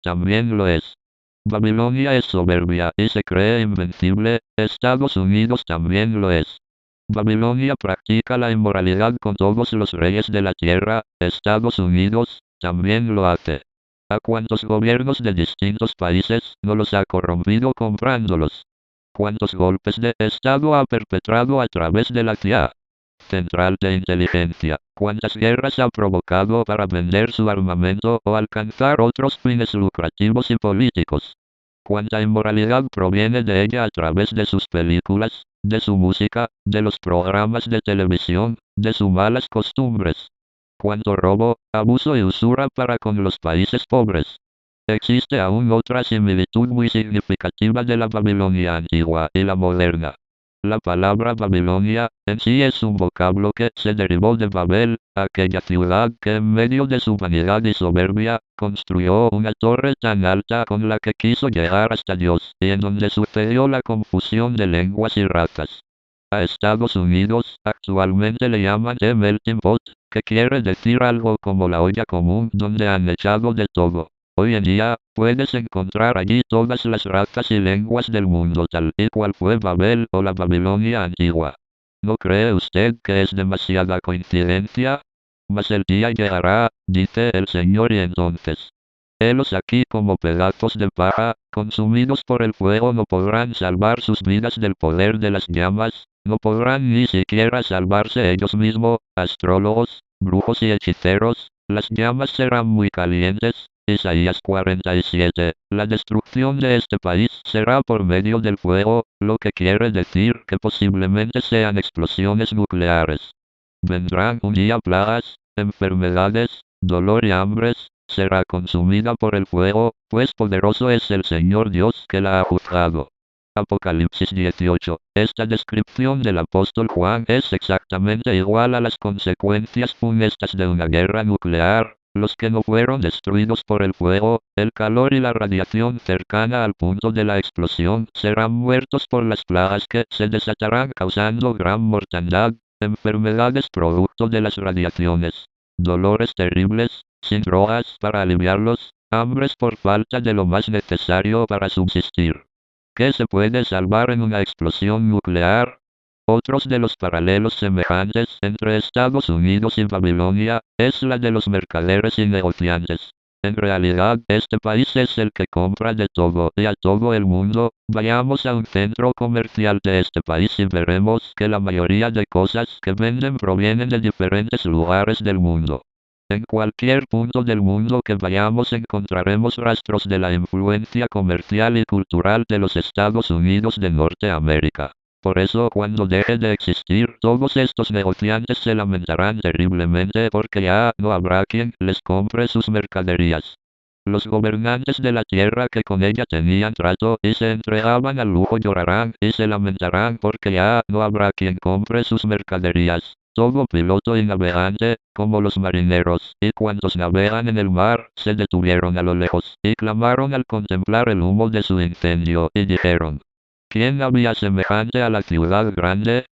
también lo es. Babilonia es soberbia y se cree invencible, Estados Unidos también lo es. Babilonia practica la inmoralidad con todos los reyes de la tierra, Estados Unidos también lo hace. ¿A cuántos gobiernos de distintos países no los ha corrompido comprándolos? ¿Cuántos golpes de Estado ha perpetrado a través de la CIA Central de Inteligencia? ¿Cuántas guerras ha provocado para vender su armamento o alcanzar otros fines lucrativos y políticos? ¿Cuánta inmoralidad proviene de ella a través de sus películas, de su música, de los programas de televisión, de sus malas costumbres? ¿Cuánto robo, abuso y usura para con los países pobres? Existe aún otra similitud muy significativa de la Babilonia antigua y la moderna. La palabra Babilonia en sí es un vocablo que se derivó de Babel, aquella ciudad que en medio de su vanidad y soberbia, construyó una torre tan alta con la que quiso llegar hasta Dios, y en donde sucedió la confusión de lenguas y razas. A Estados Unidos actualmente le llaman The Melting Pot, que quiere decir algo como la olla común donde han echado de todo. Hoy en día, puedes encontrar allí todas las razas y lenguas del mundo tal y cual fue Babel o la Babilonia antigua. ¿No cree usted que es demasiada coincidencia? Mas el día llegará, dice el Señor, y entonces, helos aquí como pedazos de paja, consumidos por el fuego, no podrán salvar sus vidas del poder de las llamas, no podrán ni siquiera salvarse ellos mismos, astrólogos, brujos y hechiceros, las llamas serán muy calientes. Isaías 47. La destrucción de este país será por medio del fuego, lo que quiere decir que posiblemente sean explosiones nucleares. Vendrán un día plagas, enfermedades, dolor y hambres, será consumida por el fuego, pues poderoso es el Señor Dios que la ha juzgado. Apocalipsis 18. Esta descripción del apóstol Juan es exactamente igual a las consecuencias funestas de una guerra nuclear. Los que no fueron destruidos por el fuego, el calor y la radiación cercana al punto de la explosión serán muertos por las plagas que se desatarán causando gran mortandad, enfermedades producto de las radiaciones, dolores terribles, sin drogas para aliviarlos, hambres por falta de lo más necesario para subsistir. ¿Qué se puede salvar en una explosión nuclear? Otros de los paralelos semejantes entre Estados Unidos y Babilonia es la de los mercaderes y negociantes. En realidad, este país es el que compra de todo y a todo el mundo. Vayamos a un centro comercial de este país y veremos que la mayoría de cosas que venden provienen de diferentes lugares del mundo. En cualquier punto del mundo que vayamos encontraremos rastros de la influencia comercial y cultural de los Estados Unidos de Norteamérica. Por eso cuando deje de existir, todos estos negociantes se lamentarán terriblemente porque ya no habrá quien les compre sus mercaderías. Los gobernantes de la tierra que con ella tenían trato y se entregaban al lujo llorarán y se lamentarán porque ya no habrá quien compre sus mercaderías. Todo piloto y navegante, como los marineros, y cuantos navegan en el mar, se detuvieron a lo lejos, y clamaron al contemplar el humo de su incendio, y dijeron: ¿quién había semejante a la ciudad grande?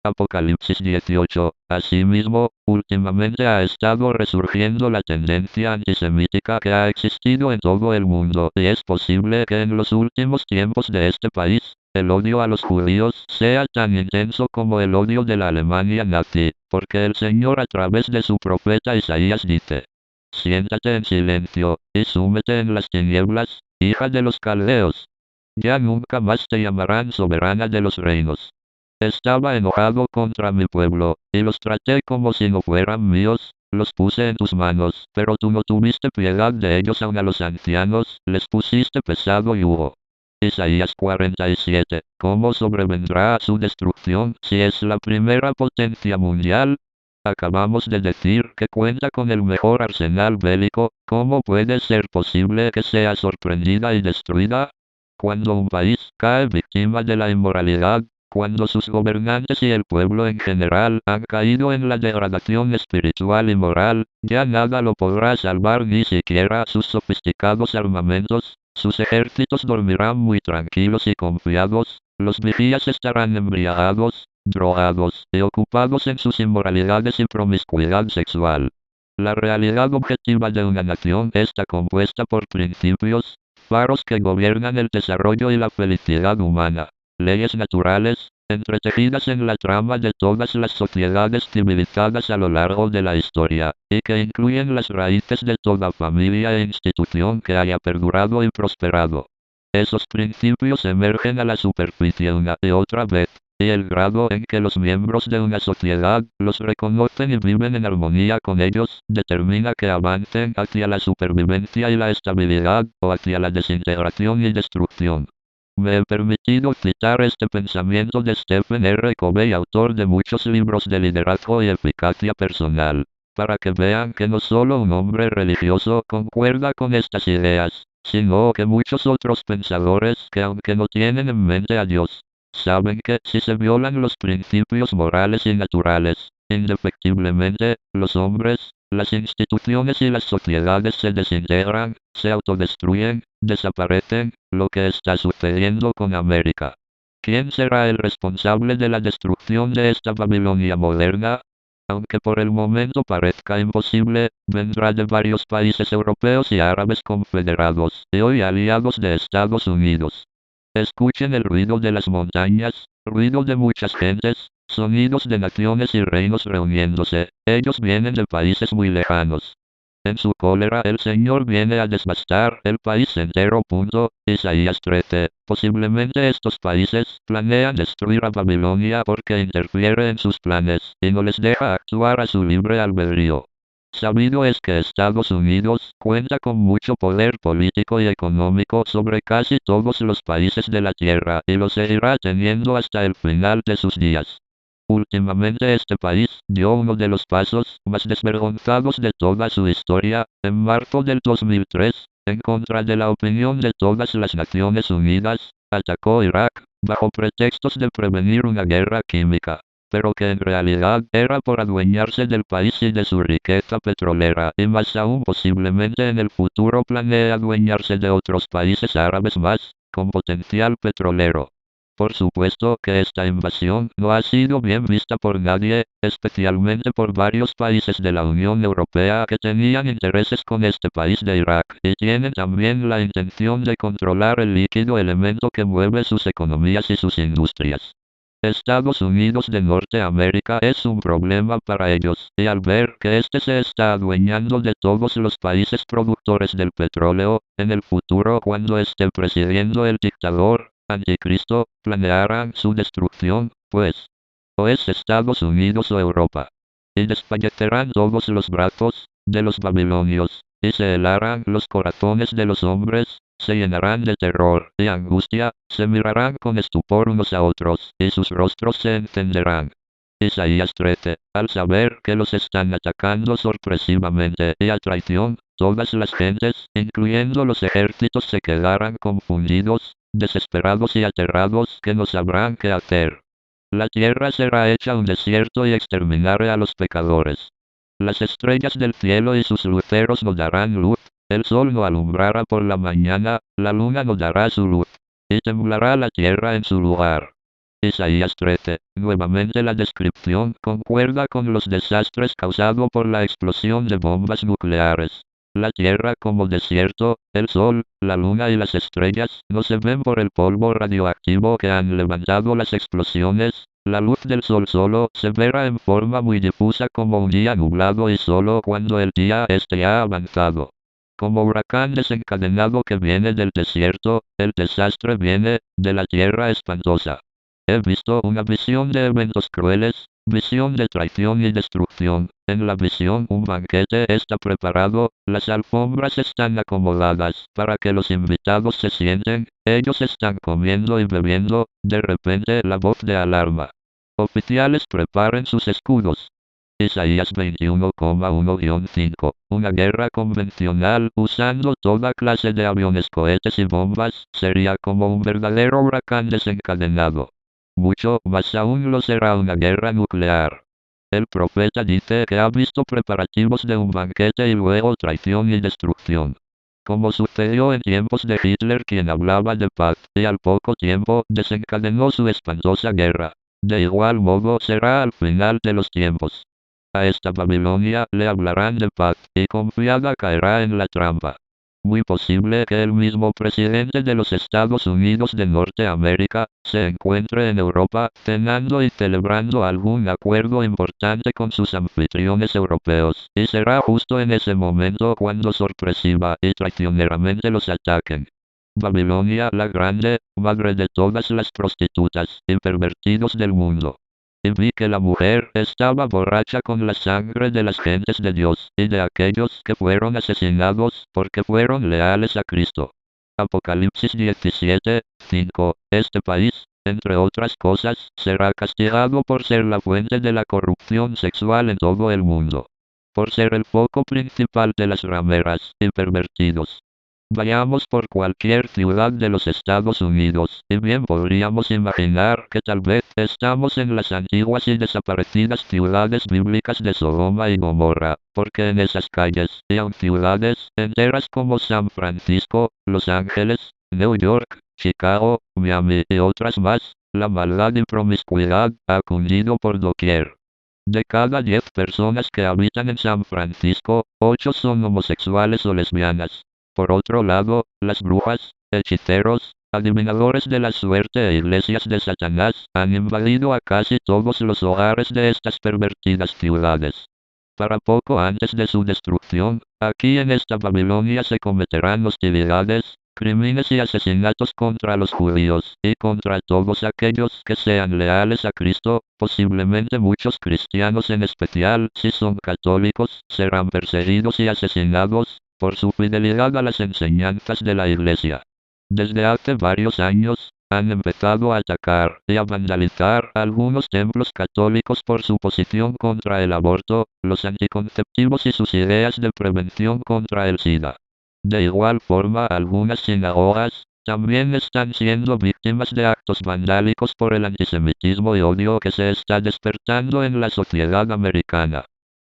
Apocalipsis 18. Asimismo, últimamente ha estado resurgiendo la tendencia antisemítica que ha existido en todo el mundo, y es posible que en los últimos tiempos de este país, el odio a los judíos sea tan intenso como el odio de la Alemania nazi, porque el Señor a través de su profeta Isaías dice: siéntate en silencio, y súmete en las tinieblas, hija de los caldeos. Ya nunca más te llamarán soberana de los reinos. Estaba enojado contra mi pueblo, y los traté como si no fueran míos, los puse en tus manos, pero tú no tuviste piedad de ellos, aun a los ancianos, les pusiste pesado yugo. Isaías 47. ¿Cómo sobrevendrá su destrucción si es la primera potencia mundial? Acabamos de decir que cuenta con el mejor arsenal bélico. ¿Cómo puede ser posible que sea sorprendida y destruida? Cuando un país cae víctima de la inmoralidad, cuando sus gobernantes y el pueblo en general han caído en la degradación espiritual y moral, ya nada lo podrá salvar, ni siquiera sus sofisticados armamentos. Sus ejércitos dormirán muy tranquilos y confiados, los vigías estarán embriagados, drogados y ocupados en sus inmoralidades y promiscuidad sexual. La realidad objetiva de una nación está compuesta por principios, faros que gobiernan el desarrollo y la felicidad humana, leyes naturales, entretejidas en la trama de todas las sociedades civilizadas a lo largo de la historia, y que incluyen las raíces de toda familia e institución que haya perdurado y prosperado. Esos principios emergen a la superficie una y otra vez, y el grado en que los miembros de una sociedad los reconocen y viven en armonía con ellos, determina que avancen hacia la supervivencia y la estabilidad, o hacia la desintegración y destrucción. Me he permitido citar este pensamiento de Stephen R. Covey, autor de muchos libros de liderazgo y eficacia personal, para que vean que no solo un hombre religioso concuerda con estas ideas, sino que muchos otros pensadores que, aunque no tienen en mente a Dios, saben que si se violan los principios morales y naturales, indefectiblemente, los hombres, las instituciones y las sociedades se desintegran, se autodestruyen, desaparecen, lo que está sucediendo con América. ¿Quién será el responsable de la destrucción de esta Babilonia moderna? Aunque por el momento parezca imposible, vendrá de varios países europeos y árabes confederados, y hoy aliados de Estados Unidos. Escuchen el ruido de las montañas, ruido de muchas gentes, sonidos de naciones y reinos reuniéndose. Ellos vienen de países muy lejanos. En su cólera el Señor viene a devastar el país entero. Isaías 13. Posiblemente estos países planean destruir a Babilonia porque interfiere en sus planes y no les deja actuar a su libre albedrío. Sabido es que Estados Unidos cuenta con mucho poder político y económico sobre casi todos los países de la Tierra y lo seguirá teniendo hasta el final de sus días. Últimamente este país dio uno de los pasos más desvergonzados de toda su historia, en marzo del 2003, en contra de la opinión de todas las Naciones Unidas, atacó Irak, bajo pretextos de prevenir una guerra química, pero que en realidad era por adueñarse del país y de su riqueza petrolera, y más aún posiblemente en el futuro planea adueñarse de otros países árabes más, con potencial petrolero. Por supuesto que esta invasión no ha sido bien vista por nadie, especialmente por varios países de la Unión Europea que tenían intereses con este país de Irak, y tienen también la intención de controlar el líquido elemento que mueve sus economías y sus industrias. Estados Unidos de Norteamérica es un problema para ellos, y al ver que este se está adueñando de todos los países productores del petróleo, en el futuro cuando esté presidiendo el dictador, Anticristo, planearán su destrucción, pues, o es Estados Unidos o Europa. Y desfallecerán todos los brazos de los babilonios, y se helarán los corazones de los hombres, se llenarán de terror y angustia, se mirarán con estupor unos a otros, y sus rostros se encenderán. Isaías 13. Al saber que los están atacando sorpresivamente y a traición, todas las gentes, incluyendo los ejércitos, se quedarán confundidos, desesperados y aterrados, que no sabrán qué hacer. La tierra será hecha un desierto y exterminaré a los pecadores. Las estrellas del cielo y sus luceros no darán luz, el sol no alumbrará por la mañana, la luna no dará su luz, y temblará la tierra en su lugar. Isaías 13. Nuevamente la descripción concuerda con los desastres causados por la explosión de bombas nucleares. La tierra como desierto, el sol, la luna y las estrellas no se ven por el polvo radioactivo que han levantado las explosiones. La luz del sol solo se verá en forma muy difusa como un día nublado y solo cuando el día esté ya avanzado. Como huracán desencadenado que viene del desierto, el desastre viene de la tierra espantosa. He visto una visión de eventos crueles, visión de traición y destrucción. En la visión un banquete está preparado, las alfombras están acomodadas para que los invitados se sienten, ellos están comiendo y bebiendo, de repente la voz de alarma. Oficiales preparen sus escudos. Isaías 21,1-5. Una guerra convencional usando toda clase de aviones, cohetes y bombas sería como un verdadero huracán desencadenado. Mucho más aún lo será una guerra nuclear. El profeta dice que ha visto preparativos de un banquete y luego traición y destrucción. Como sucedió en tiempos de Hitler, quien hablaba de paz, y al poco tiempo desencadenó su espantosa guerra. De igual modo será al final de los tiempos. A esta Babilonia le hablarán de paz, y confiada caerá en la trampa. Muy posible que el mismo presidente de los Estados Unidos de Norteamérica se encuentre en Europa cenando y celebrando algún acuerdo importante con sus anfitriones europeos, y será justo en ese momento cuando sorpresiva y traicioneramente los ataquen. Babilonia la Grande, madre de todas las prostitutas y pervertidos del mundo. Y vi que la mujer estaba borracha con la sangre de las gentes de Dios y de aquellos que fueron asesinados porque fueron leales a Cristo. Apocalipsis 17:5. Este país, entre otras cosas, será castigado por ser la fuente de la corrupción sexual en todo el mundo. Por ser el foco principal de las rameras y pervertidos. Vayamos por cualquier ciudad de los Estados Unidos, y bien podríamos imaginar que tal vez estamos en las antiguas y desaparecidas ciudades bíblicas de Sodoma y Gomorra, porque en esas calles, y aun ciudades enteras como San Francisco, Los Ángeles, New York, Chicago, Miami y otras más, la maldad y promiscuidad ha cundido por doquier. De cada 10 personas que habitan en San Francisco, 8 son homosexuales o lesbianas. Por otro lado, las brujas, hechiceros, adivinadores de la suerte e iglesias de Satanás han invadido a casi todos los hogares de estas pervertidas ciudades. Para poco antes de su destrucción, aquí en esta Babilonia se cometerán hostilidades, crímenes y asesinatos contra los judíos y contra todos aquellos que sean leales a Cristo. Posiblemente muchos cristianos, en especial si son católicos, serán perseguidos y asesinados por su fidelidad a las enseñanzas de la Iglesia. Desde hace varios años, han empezado a atacar y a vandalizar algunos templos católicos por su posición contra el aborto, los anticonceptivos y sus ideas de prevención contra el SIDA. De igual forma, algunas sinagogas también están siendo víctimas de actos vandálicos por el antisemitismo y odio que se está despertando en la sociedad americana.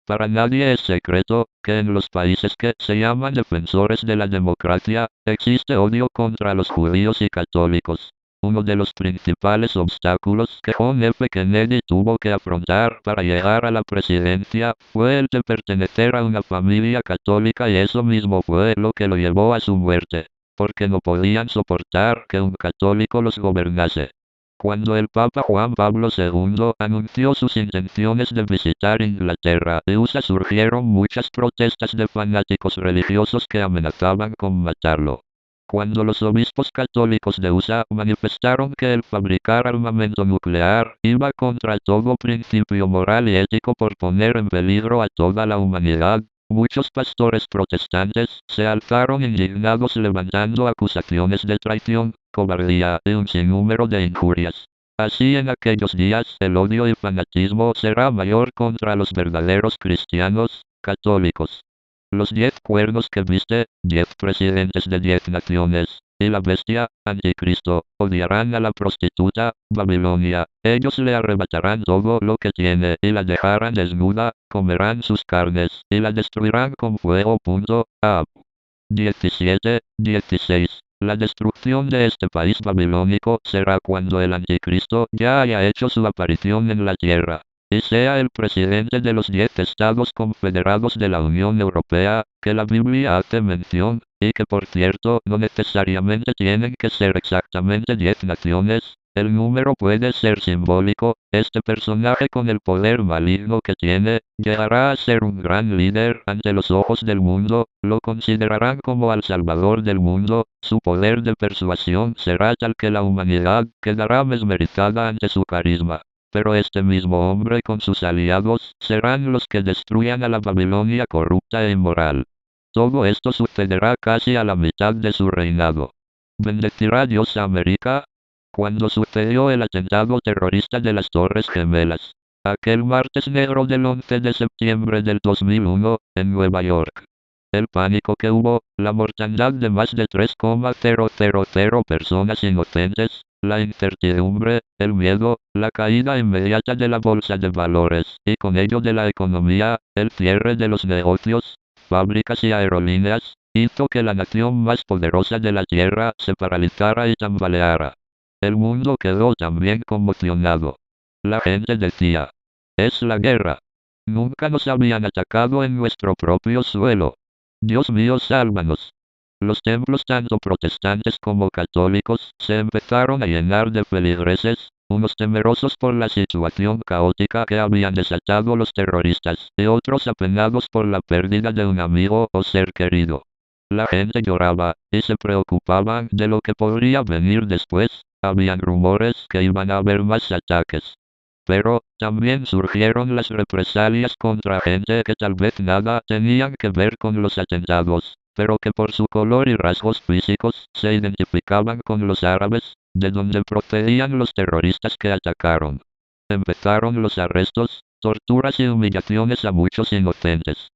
Para nadie es secreto que en los países que se llaman defensores de la democracia, existe odio contra los judíos y católicos. Uno de los principales obstáculos que John F. Kennedy tuvo que afrontar para llegar a la presidencia fue el de pertenecer a una familia católica, y eso mismo fue lo que lo llevó a su muerte, porque no podían soportar que un católico los gobernase. Cuando el Papa Juan Pablo II anunció sus intenciones de visitar Inglaterra y USA, surgieron muchas protestas de fanáticos religiosos que amenazaban con matarlo. Cuando los obispos católicos de USA manifestaron que el fabricar armamento nuclear iba contra todo principio moral y ético por poner en peligro a toda la humanidad, muchos pastores protestantes se alzaron indignados levantando acusaciones de traición, cobardía y un sinnúmero de injurias. Así en aquellos días el odio y fanatismo será mayor contra los verdaderos cristianos católicos. Los 10 cuernos que viste, 10 presidentes de 10 naciones, y la bestia, anticristo, odiarán a la prostituta, Babilonia. Ellos le arrebatarán todo lo que tiene y la dejarán desnuda, comerán sus carnes y la destruirán con fuego. Ab 17:16. La destrucción de este país babilónico será cuando el anticristo ya haya hecho su aparición en la tierra. y sea el presidente de los 10 Estados Confederados de la Unión Europea, que la Biblia hace mención, y que por cierto no necesariamente tienen que ser exactamente 10 naciones, el número puede ser simbólico, este personaje con el poder maligno que tiene, llegará a ser un gran líder ante los ojos del mundo, lo considerarán como al salvador del mundo, su poder de persuasión será tal que la humanidad quedará mesmerizada ante su carisma. Pero este mismo hombre con sus aliados serán los que destruyan a la Babilonia corrupta e inmoral. Todo esto sucederá casi a la mitad de su reinado. ¿Bendecirá Dios a América? Cuando sucedió el atentado terrorista de las Torres Gemelas, aquel martes negro del 11 de septiembre del 2001, en Nueva York. El pánico que hubo, la mortandad de más de 3,000 personas inocentes, la incertidumbre, el miedo, la caída inmediata de la bolsa de valores, y con ello de la economía, el cierre de los negocios, fábricas y aerolíneas, hizo que la nación más poderosa de la Tierra se paralizara y tambaleara. El mundo quedó también conmocionado. La gente decía, es la guerra. Nunca nos habían atacado en nuestro propio suelo. Dios mío, sálvanos. Los templos tanto protestantes como católicos se empezaron a llenar de feligreses, unos temerosos por la situación caótica que habían desatado los terroristas, y otros apenados por la pérdida de un amigo o ser querido. La gente lloraba, y se preocupaban de lo que podría venir después, habían rumores que iban a haber más ataques. Pero, también surgieron las represalias contra gente que tal vez nada tenían que ver con los atentados, pero que por su color y rasgos físicos se identificaban con los árabes, de donde procedían los terroristas que atacaron. Empezaron los arrestos, torturas y humillaciones a muchos inocentes.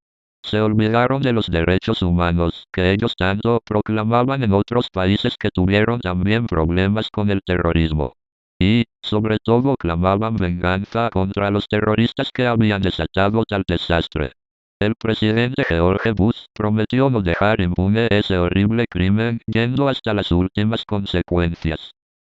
Se olvidaron de los derechos humanos que ellos tanto proclamaban en otros países que tuvieron también problemas con el terrorismo. Y, sobre todo, clamaban venganza contra los terroristas que habían desatado tal desastre. El presidente George Bush prometió no dejar impune ese horrible crimen, yendo hasta las últimas consecuencias.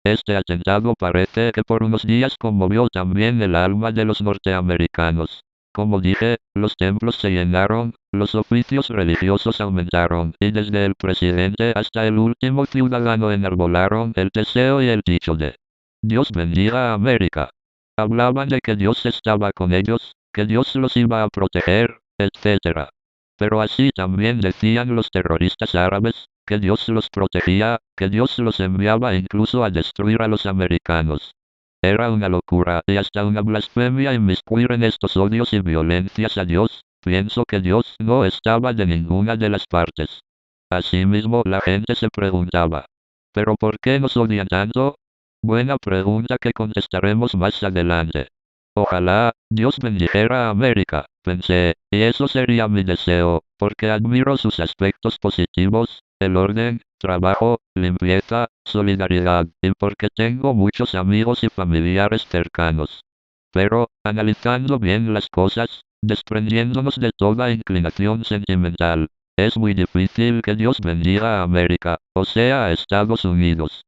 Este atentado parece que por unos días conmovió también el alma de los norteamericanos. Como dije, los templos se llenaron, los oficios religiosos aumentaron, y desde el presidente hasta el último ciudadano enarbolaron el deseo y el dicho de Dios bendiga a América. Hablaban de que Dios estaba con ellos, que Dios los iba a proteger, etc. Pero así también decían los terroristas árabes, que Dios los protegía, que Dios los enviaba incluso a destruir a los americanos. Era una locura y hasta una blasfemia inmiscuir en estos odios y violencias a Dios. Pienso que Dios no estaba de ninguna de las partes. Asimismo, la gente se preguntaba, ¿pero por qué nos odian tanto? Buena pregunta que contestaremos más adelante. Ojalá, Dios bendijera a América, pensé, y eso sería mi deseo, porque admiro sus aspectos positivos, el orden, trabajo, limpieza, solidaridad, y porque tengo muchos amigos y familiares cercanos. Pero, analizando bien las cosas, desprendiéndonos de toda inclinación sentimental, es muy difícil que Dios bendiga a América, o sea a Estados Unidos.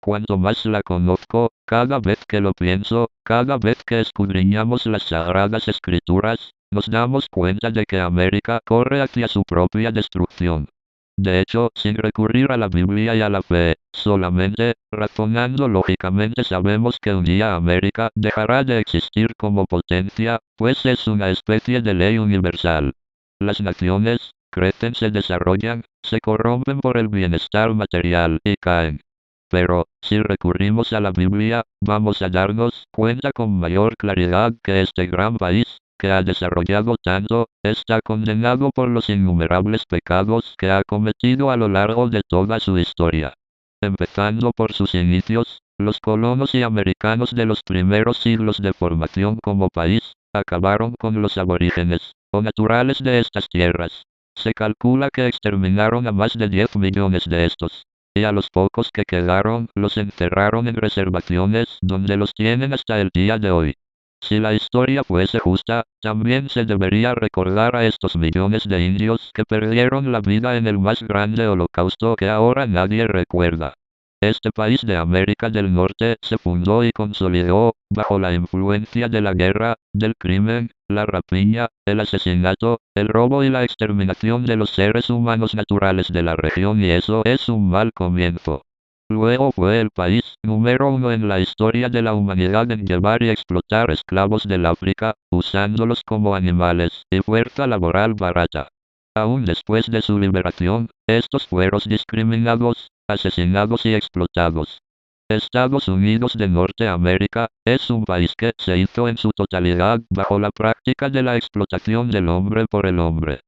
Cuanto más la conozco, cada vez que lo pienso, cada vez que escudriñamos las sagradas escrituras, nos damos cuenta de que América corre hacia su propia destrucción. De hecho, sin recurrir a la Biblia y a la fe, solamente, razonando lógicamente sabemos que un día América dejará de existir como potencia, pues es una especie de ley universal. Las naciones, crecen, se desarrollan, se corrompen por el bienestar material y caen. Pero, si recurrimos a la Biblia, vamos a darnos cuenta con mayor claridad que este gran país, que ha desarrollado tanto, está condenado por los innumerables pecados que ha cometido a lo largo de toda su historia. Empezando por sus inicios, los colonos y americanos de los primeros siglos de formación como país, acabaron con los aborígenes, o naturales de estas tierras. Se calcula que exterminaron a más de 10 millones de estos. Y a los pocos que quedaron, los encerraron en reservaciones, donde los tienen hasta el día de hoy. Si la historia fuese justa, también se debería recordar a estos millones de indios que perdieron la vida en el más grande holocausto que ahora nadie recuerda. Este país de América del Norte se fundó y consolidó bajo la influencia de la guerra, del crimen, la rapiña, el asesinato, el robo y la exterminación de los seres humanos naturales de la región, y eso es un mal comienzo. Luego fue el país número uno en la historia de la humanidad en llevar y explotar esclavos del África, usándolos como animales y fuerza laboral barata. Aún después de su liberación, estos fueron discriminados, asesinados y explotados. Estados Unidos de Norteamérica es un país que se hizo en su totalidad bajo la práctica de la explotación del hombre por el hombre.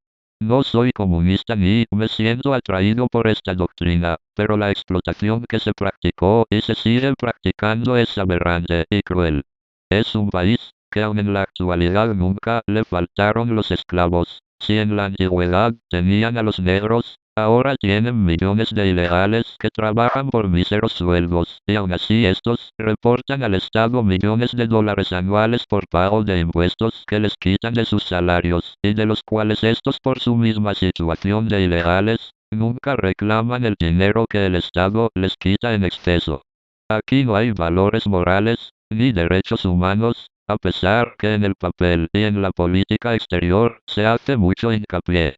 No soy comunista ni me siento atraído por esta doctrina, pero la explotación que se practicó y se sigue practicando es aberrante y cruel. Es un país que aun en la actualidad nunca le faltaron los esclavos. Si en la antigüedad tenían a los negros, ahora tienen millones de ilegales que trabajan por míseros sueldos, y aún así estos reportan al Estado millones de dólares anuales por pago de impuestos que les quitan de sus salarios, y de los cuales estos, por su misma situación de ilegales, nunca reclaman el dinero que el Estado les quita en exceso. Aquí no hay valores morales, ni derechos humanos, a pesar que en el papel y en la política exterior se hace mucho hincapié.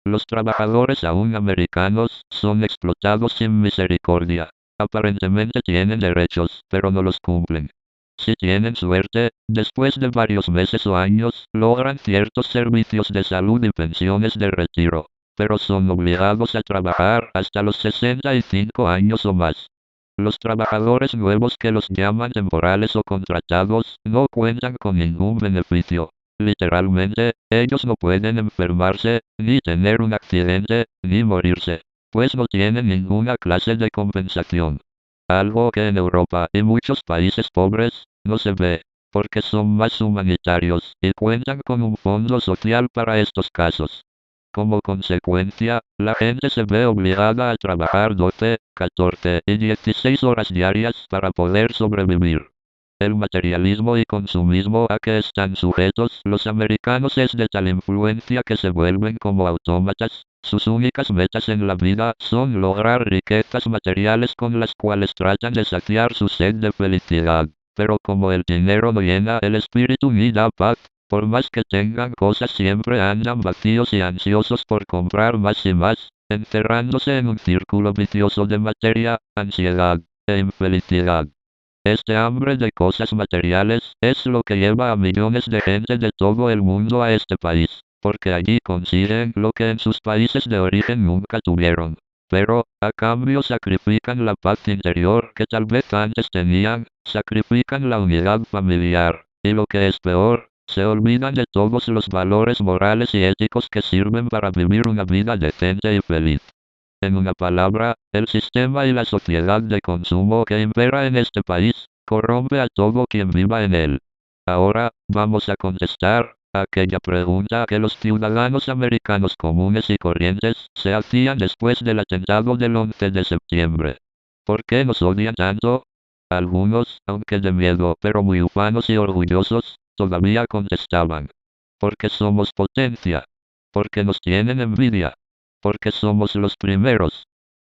Los trabajadores aún americanos son explotados sin misericordia. Aparentemente tienen derechos, pero no los cumplen. Si tienen suerte, después de varios meses o años, logran ciertos servicios de salud y pensiones de retiro, pero son obligados a trabajar hasta los 65 años o más. Los trabajadores nuevos, que los llaman temporales o contratados, no cuentan con ningún beneficio. Literalmente, ellos no pueden enfermarse, ni tener un accidente, ni morirse, pues no tienen ninguna clase de compensación. Algo que en Europa y muchos países pobres no se ve, porque son más humanitarios y cuentan con un fondo social para estos casos. Como consecuencia, la gente se ve obligada a trabajar 12, 14 y 16 horas diarias para poder sobrevivir. El materialismo y consumismo a que están sujetos los americanos es de tal influencia que se vuelven como autómatas. Sus únicas metas en la vida son lograr riquezas materiales con las cuales tratan de saciar su sed de felicidad. Pero como el dinero no llena el espíritu ni da paz, por más que tengan cosas siempre andan vacíos y ansiosos por comprar más y más, encerrándose en un círculo vicioso de materia, ansiedad e infelicidad. Este hambre de cosas materiales es lo que lleva a millones de gente de todo el mundo a este país, porque allí consiguen lo que en sus países de origen nunca tuvieron. Pero, a cambio, sacrifican la paz interior que tal vez antes tenían, sacrifican la unidad familiar, y lo que es peor, se olvidan de todos los valores morales y éticos que sirven para vivir una vida decente y feliz. En una palabra, el sistema y la sociedad de consumo que impera en este país, corrompe a todo quien viva en él. Ahora, vamos a contestar a aquella pregunta que los ciudadanos americanos comunes y corrientes se hacían después del atentado del 11 de septiembre. ¿Por qué nos odian tanto? Algunos, aunque de miedo pero muy humanos y orgullosos, todavía contestaban: porque somos potencia, porque nos tienen envidia, porque somos los primeros.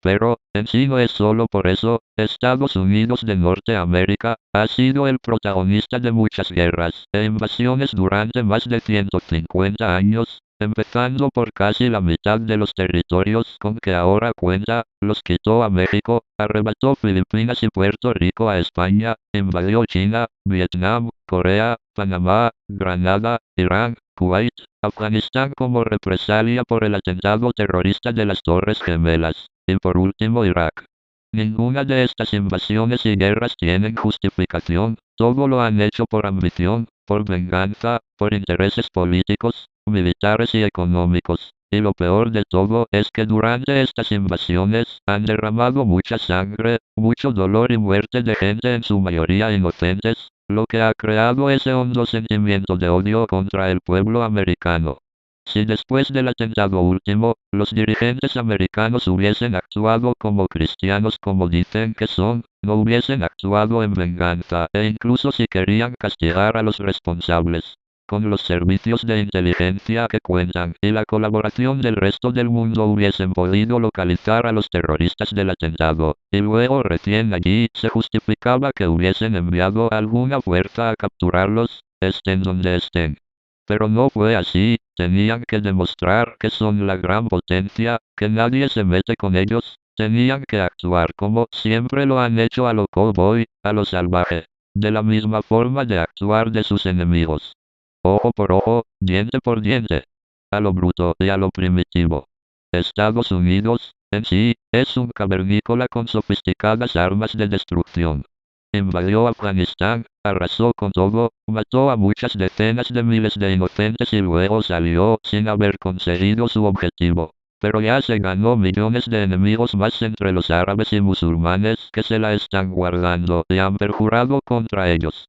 Pero, en sí no es solo por eso. Estados Unidos de Norteamérica ha sido el protagonista de muchas guerras e invasiones durante más de 150 años, empezando por casi la mitad de los territorios con que ahora cuenta, los quitó a México, arrebató Filipinas y Puerto Rico a España, invadió China, Vietnam, Corea, Panamá, Granada, Irán, Kuwait, Afganistán como represalia por el atentado terrorista de las Torres Gemelas, y por último Irak. Ninguna de estas invasiones y guerras tienen justificación, todo lo han hecho por ambición, por venganza, por intereses políticos, militares y económicos. Y lo peor de todo es que durante estas invasiones han derramado mucha sangre, mucho dolor y muerte de gente en su mayoría inocentes, lo que ha creado ese hondo sentimiento de odio contra el pueblo americano. Si después del atentado último, los dirigentes americanos hubiesen actuado como cristianos como dicen que son, no hubiesen actuado en venganza, e incluso si querían castigar a los responsables, con los servicios de inteligencia que cuentan y la colaboración del resto del mundo hubiesen podido localizar a los terroristas del atentado, y luego recién allí se justificaba que hubiesen enviado alguna fuerza a capturarlos, estén donde estén. Pero no fue así, tenían que demostrar que son la gran potencia, que nadie se mete con ellos, tenían que actuar como siempre lo han hecho a lo cowboy, a lo salvaje, de la misma forma de actuar de sus enemigos. Ojo por ojo, diente por diente. A lo bruto y a lo primitivo. Estados Unidos, en sí, es un cavernícola con sofisticadas armas de destrucción. Invadió Afganistán, arrasó con todo, mató a muchas decenas de miles de inocentes y luego salió sin haber conseguido su objetivo. Pero ya se ganó millones de enemigos más entre los árabes y musulmanes que se la están guardando y han perjurado contra ellos.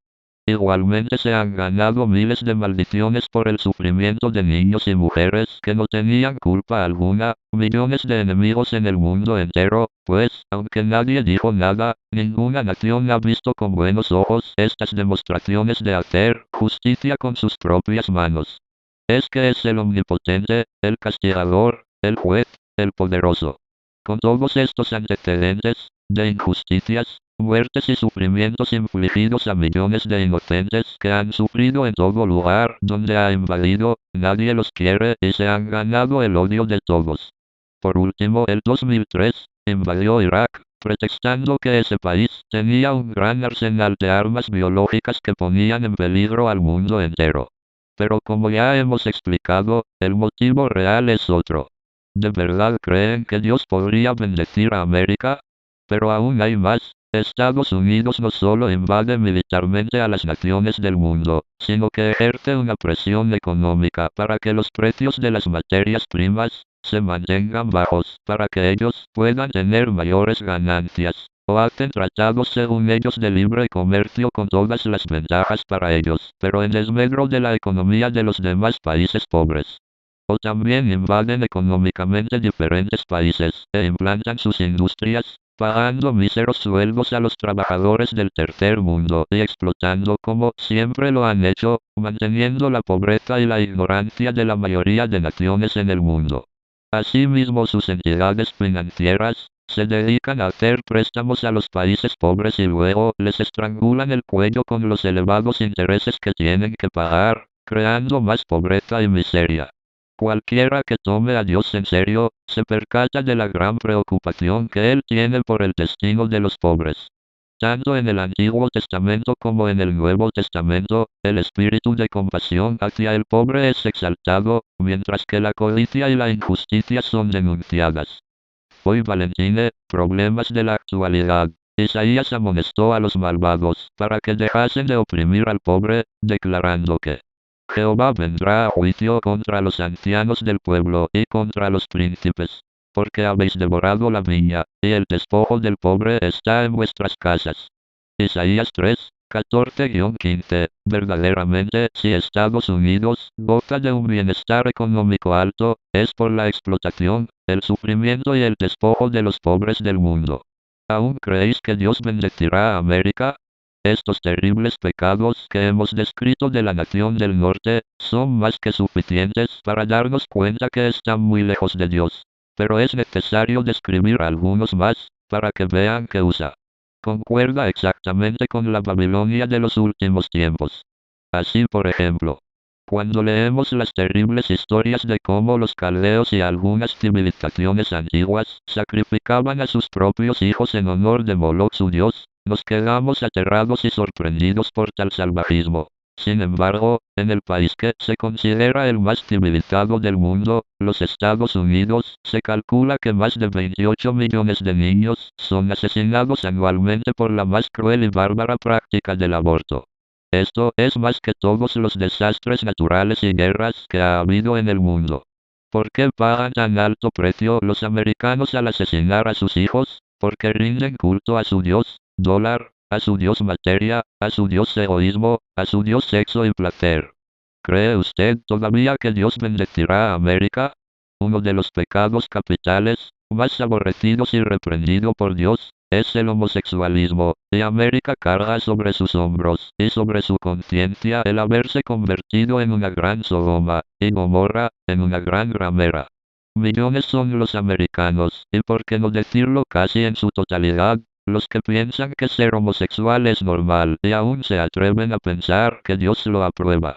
Igualmente se han ganado miles de maldiciones por el sufrimiento de niños y mujeres que no tenían culpa alguna, millones de enemigos en el mundo entero, pues, aunque nadie dijo nada, ninguna nación ha visto con buenos ojos estas demostraciones de hacer justicia con sus propias manos. Es que es el omnipotente, el castigador, el juez, el poderoso. Con todos estos antecedentes, de injusticias, muertes y sufrimientos infligidos a millones de inocentes que han sufrido en todo lugar donde ha invadido, nadie los quiere y se han ganado el odio de todos. Por último, el 2003, invadió Irak, pretextando que ese país tenía un gran arsenal de armas biológicas que ponían en peligro al mundo entero. Pero como ya hemos explicado, el motivo real es otro. ¿De verdad creen que Dios podría bendecir a América? Pero aún hay más. Estados Unidos no solo invade militarmente a las naciones del mundo, sino que ejerce una presión económica para que los precios de las materias primas se mantengan bajos, para que ellos puedan tener mayores ganancias, o hacen tratados según ellos de libre comercio con todas las ventajas para ellos, pero en desmedro de la economía de los demás países pobres. O también invaden económicamente diferentes países e implantan sus industrias, pagando míseros sueldos a los trabajadores del tercer mundo y explotando como siempre lo han hecho, manteniendo la pobreza y la ignorancia de la mayoría de naciones en el mundo. Asimismo, sus entidades financieras se dedican a hacer préstamos a los países pobres y luego les estrangulan el cuello con los elevados intereses que tienen que pagar, creando más pobreza y miseria. Cualquiera que tome a Dios en serio, se percata de la gran preocupación que Él tiene por el destino de los pobres. Tanto en el Antiguo Testamento como en el Nuevo Testamento, el espíritu de compasión hacia el pobre es exaltado, mientras que la codicia y la injusticia son denunciadas. Hoy Valentine, problemas de la actualidad. Isaías amonestó a los malvados para que dejasen de oprimir al pobre, declarando que Jehová vendrá a juicio contra los ancianos del pueblo y contra los príncipes, porque habéis devorado la viña, y el despojo del pobre está en vuestras casas. Isaías 3, 14-15. Verdaderamente, si Estados Unidos goza de un bienestar económico alto, es por la explotación, el sufrimiento y el despojo de los pobres del mundo. ¿Aún creéis que Dios bendecirá a América? Estos terribles pecados que hemos descrito de la nación del norte, son más que suficientes para darnos cuenta que están muy lejos de Dios. Pero es necesario describir algunos más, para que vean que usa. Concuerda exactamente con la Babilonia de los últimos tiempos. Así por ejemplo, cuando leemos las terribles historias de cómo los caldeos y algunas civilizaciones antiguas sacrificaban a sus propios hijos en honor de Moloch su dios, nos quedamos aterrados y sorprendidos por tal salvajismo. Sin embargo, en el país que se considera el más civilizado del mundo, los Estados Unidos, se calcula que más de 28 millones de niños son asesinados anualmente por la más cruel y bárbara práctica del aborto. Esto es más que todos los desastres naturales y guerras que ha habido en el mundo. ¿Por qué pagan tan alto precio los americanos al asesinar a sus hijos? Porque rinden culto a su dios, dólar, a su dios materia, a su dios egoísmo, a su dios sexo y placer. ¿Cree usted todavía que Dios bendecirá a América? Uno de los pecados capitales, más aborrecidos y reprendido por Dios, Es el homosexualismo, y América carga sobre sus hombros, y sobre su conciencia el haberse convertido en una gran Sodoma, y Gomorra, en una gran ramera. Millones son los americanos, y por qué no decirlo casi en su totalidad, los que piensan que ser homosexual es normal, y aún se atreven a pensar que Dios lo aprueba.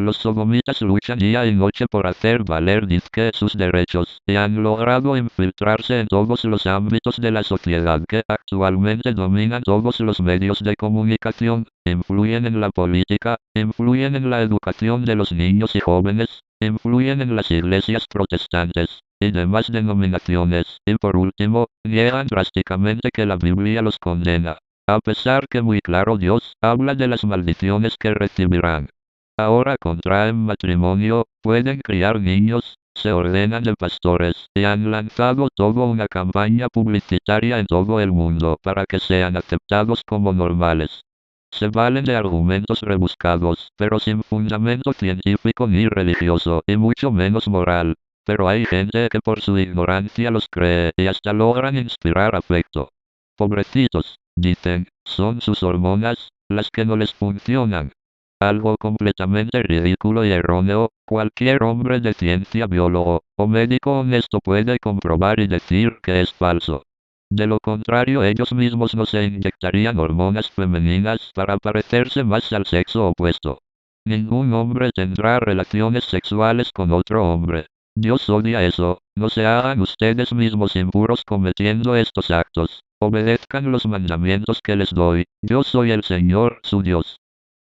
Los sodomitas luchan día y noche por hacer valer dizque sus derechos, y han logrado infiltrarse en todos los ámbitos de la sociedad que actualmente dominan todos los medios de comunicación, influyen en la política, influyen en la educación de los niños y jóvenes, influyen en las iglesias protestantes y demás denominaciones, y por último, niegan drásticamente que la Biblia los condena, a pesar que muy claro Dios habla de las maldiciones que recibirán. Ahora contraen matrimonio, pueden criar niños, se ordenan de pastores, y han lanzado toda una campaña publicitaria en todo el mundo para que sean aceptados como normales. Se valen de argumentos rebuscados, pero sin fundamento científico ni religioso, y mucho menos moral. Pero hay gente que por su ignorancia los cree, y hasta logran inspirar afecto. Pobrecitos, dicen, son sus hormonas, las que no les funcionan. Algo completamente ridículo y erróneo, cualquier hombre de ciencia, biólogo o médico honesto puede comprobar y decir que es falso. De lo contrario, ellos mismos no se inyectarían hormonas femeninas para parecerse más al sexo opuesto. Ningún hombre tendrá relaciones sexuales con otro hombre. Dios odia eso. No se hagan ustedes mismos impuros cometiendo estos actos. Obedezcan los mandamientos que les doy. Yo soy el Señor, su Dios.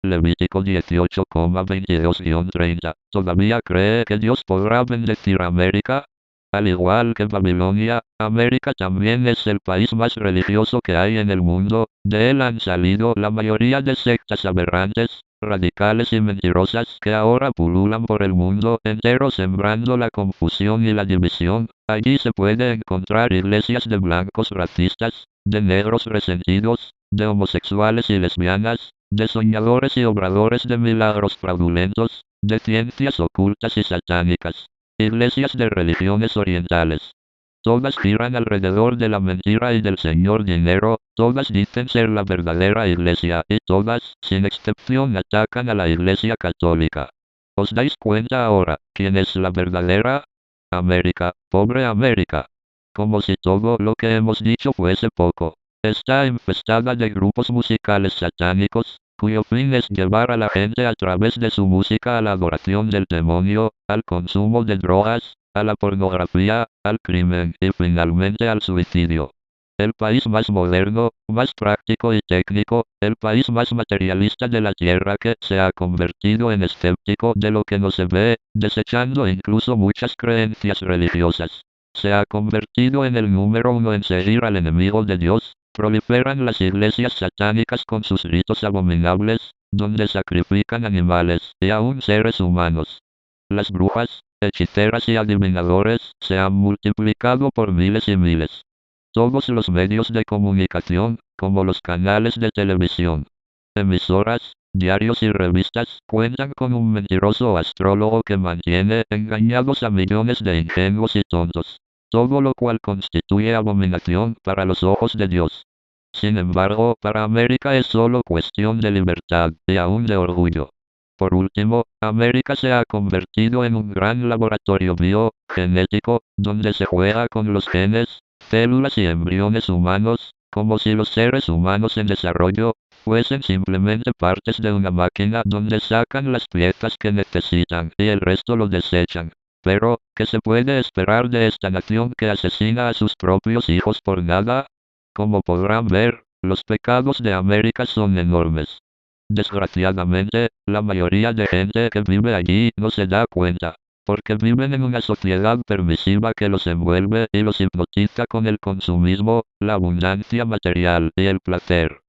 Levítico 18,22-30. ¿Todavía cree que Dios podrá bendecir a América? Al igual que Babilonia, América también es el país más religioso que hay en el mundo. De él han salido la mayoría de sectas aberrantes, radicales y mentirosas que ahora pululan por el mundo entero sembrando la confusión y la división. Allí se puede encontrar iglesias de blancos racistas, de negros resentidos, de homosexuales y lesbianas, de soñadores y obradores de milagros fraudulentos, de ciencias ocultas y satánicas. Iglesias de religiones orientales. Todas giran alrededor de la mentira y del señor dinero, todas dicen ser la verdadera iglesia y todas, sin excepción, atacan a la iglesia católica. ¿Os dais cuenta ahora quién es la verdadera? América, pobre América. Como si todo lo que hemos dicho fuese poco. Está infestada de grupos musicales satánicos, cuyo fin es llevar a la gente a través de su música a la adoración del demonio, al consumo de drogas, a la pornografía, al crimen y finalmente al suicidio. El país más moderno, más práctico y técnico, el país más materialista de la Tierra que se ha convertido en escéptico de lo que no se ve, desechando incluso muchas creencias religiosas. Se ha convertido en el número uno en seguir al enemigo de Dios. Proliferan las iglesias satánicas con sus ritos abominables, donde sacrifican animales y aún seres humanos. Las brujas, hechiceras y adivinadores se han multiplicado por miles y miles. Todos los medios de comunicación, como los canales de televisión, emisoras, diarios y revistas, cuentan con un mentiroso astrólogo que mantiene engañados a millones de ingenuos y tontos. Todo lo cual constituye abominación para los ojos de Dios. Sin embargo, para América es solo cuestión de libertad y aún de orgullo. Por último, América se ha convertido en un gran laboratorio biogenético, donde se juega con los genes, células y embriones humanos, como si los seres humanos en desarrollo fuesen simplemente partes de una máquina donde sacan las piezas que necesitan y el resto lo desechan. Pero, ¿qué se puede esperar de esta nación que asesina a sus propios hijos por nada? Como podrán ver, los pecados de América son enormes. Desgraciadamente, la mayoría de gente que vive allí no se da cuenta, porque viven en una sociedad permisiva que los envuelve y los hipnotiza con el consumismo, la abundancia material y el placer.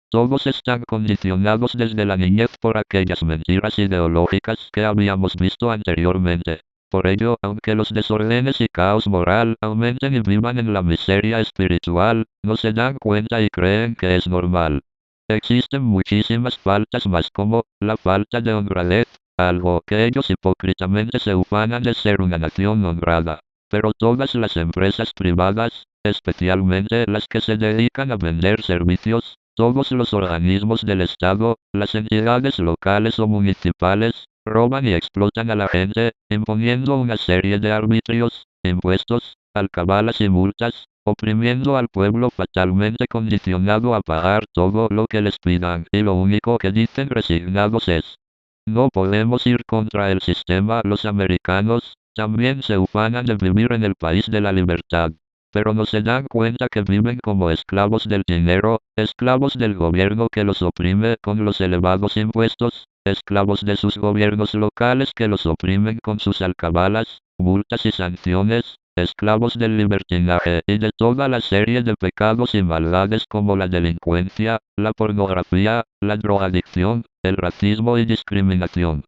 Todos están condicionados desde la niñez por aquellas mentiras ideológicas que habíamos visto anteriormente. Por ello, aunque los desórdenes y caos moral aumenten y vivan en la miseria espiritual, no se dan cuenta y creen que es normal. Existen muchísimas faltas más como la falta de honradez, algo que ellos hipócritamente se ufanan de ser una nación honrada. Pero todas las empresas privadas, especialmente las que se dedican a vender servicios, todos los organismos del Estado, las entidades locales o municipales, roban y explotan a la gente, imponiendo una serie de arbitrios, impuestos, alcabalas y multas, oprimiendo al pueblo fatalmente condicionado a pagar todo lo que les pidan, y lo único que dicen resignados es: no podemos ir contra el sistema. Los americanos también se ufanan de vivir en el país de la libertad, pero no se dan cuenta que viven como esclavos del dinero, esclavos del gobierno que los oprime con los elevados impuestos, esclavos de sus gobiernos locales que los oprimen con sus alcabalas, multas y sanciones, esclavos del libertinaje y de toda la serie de pecados y maldades como la delincuencia, la pornografía, la drogadicción, el racismo y discriminación.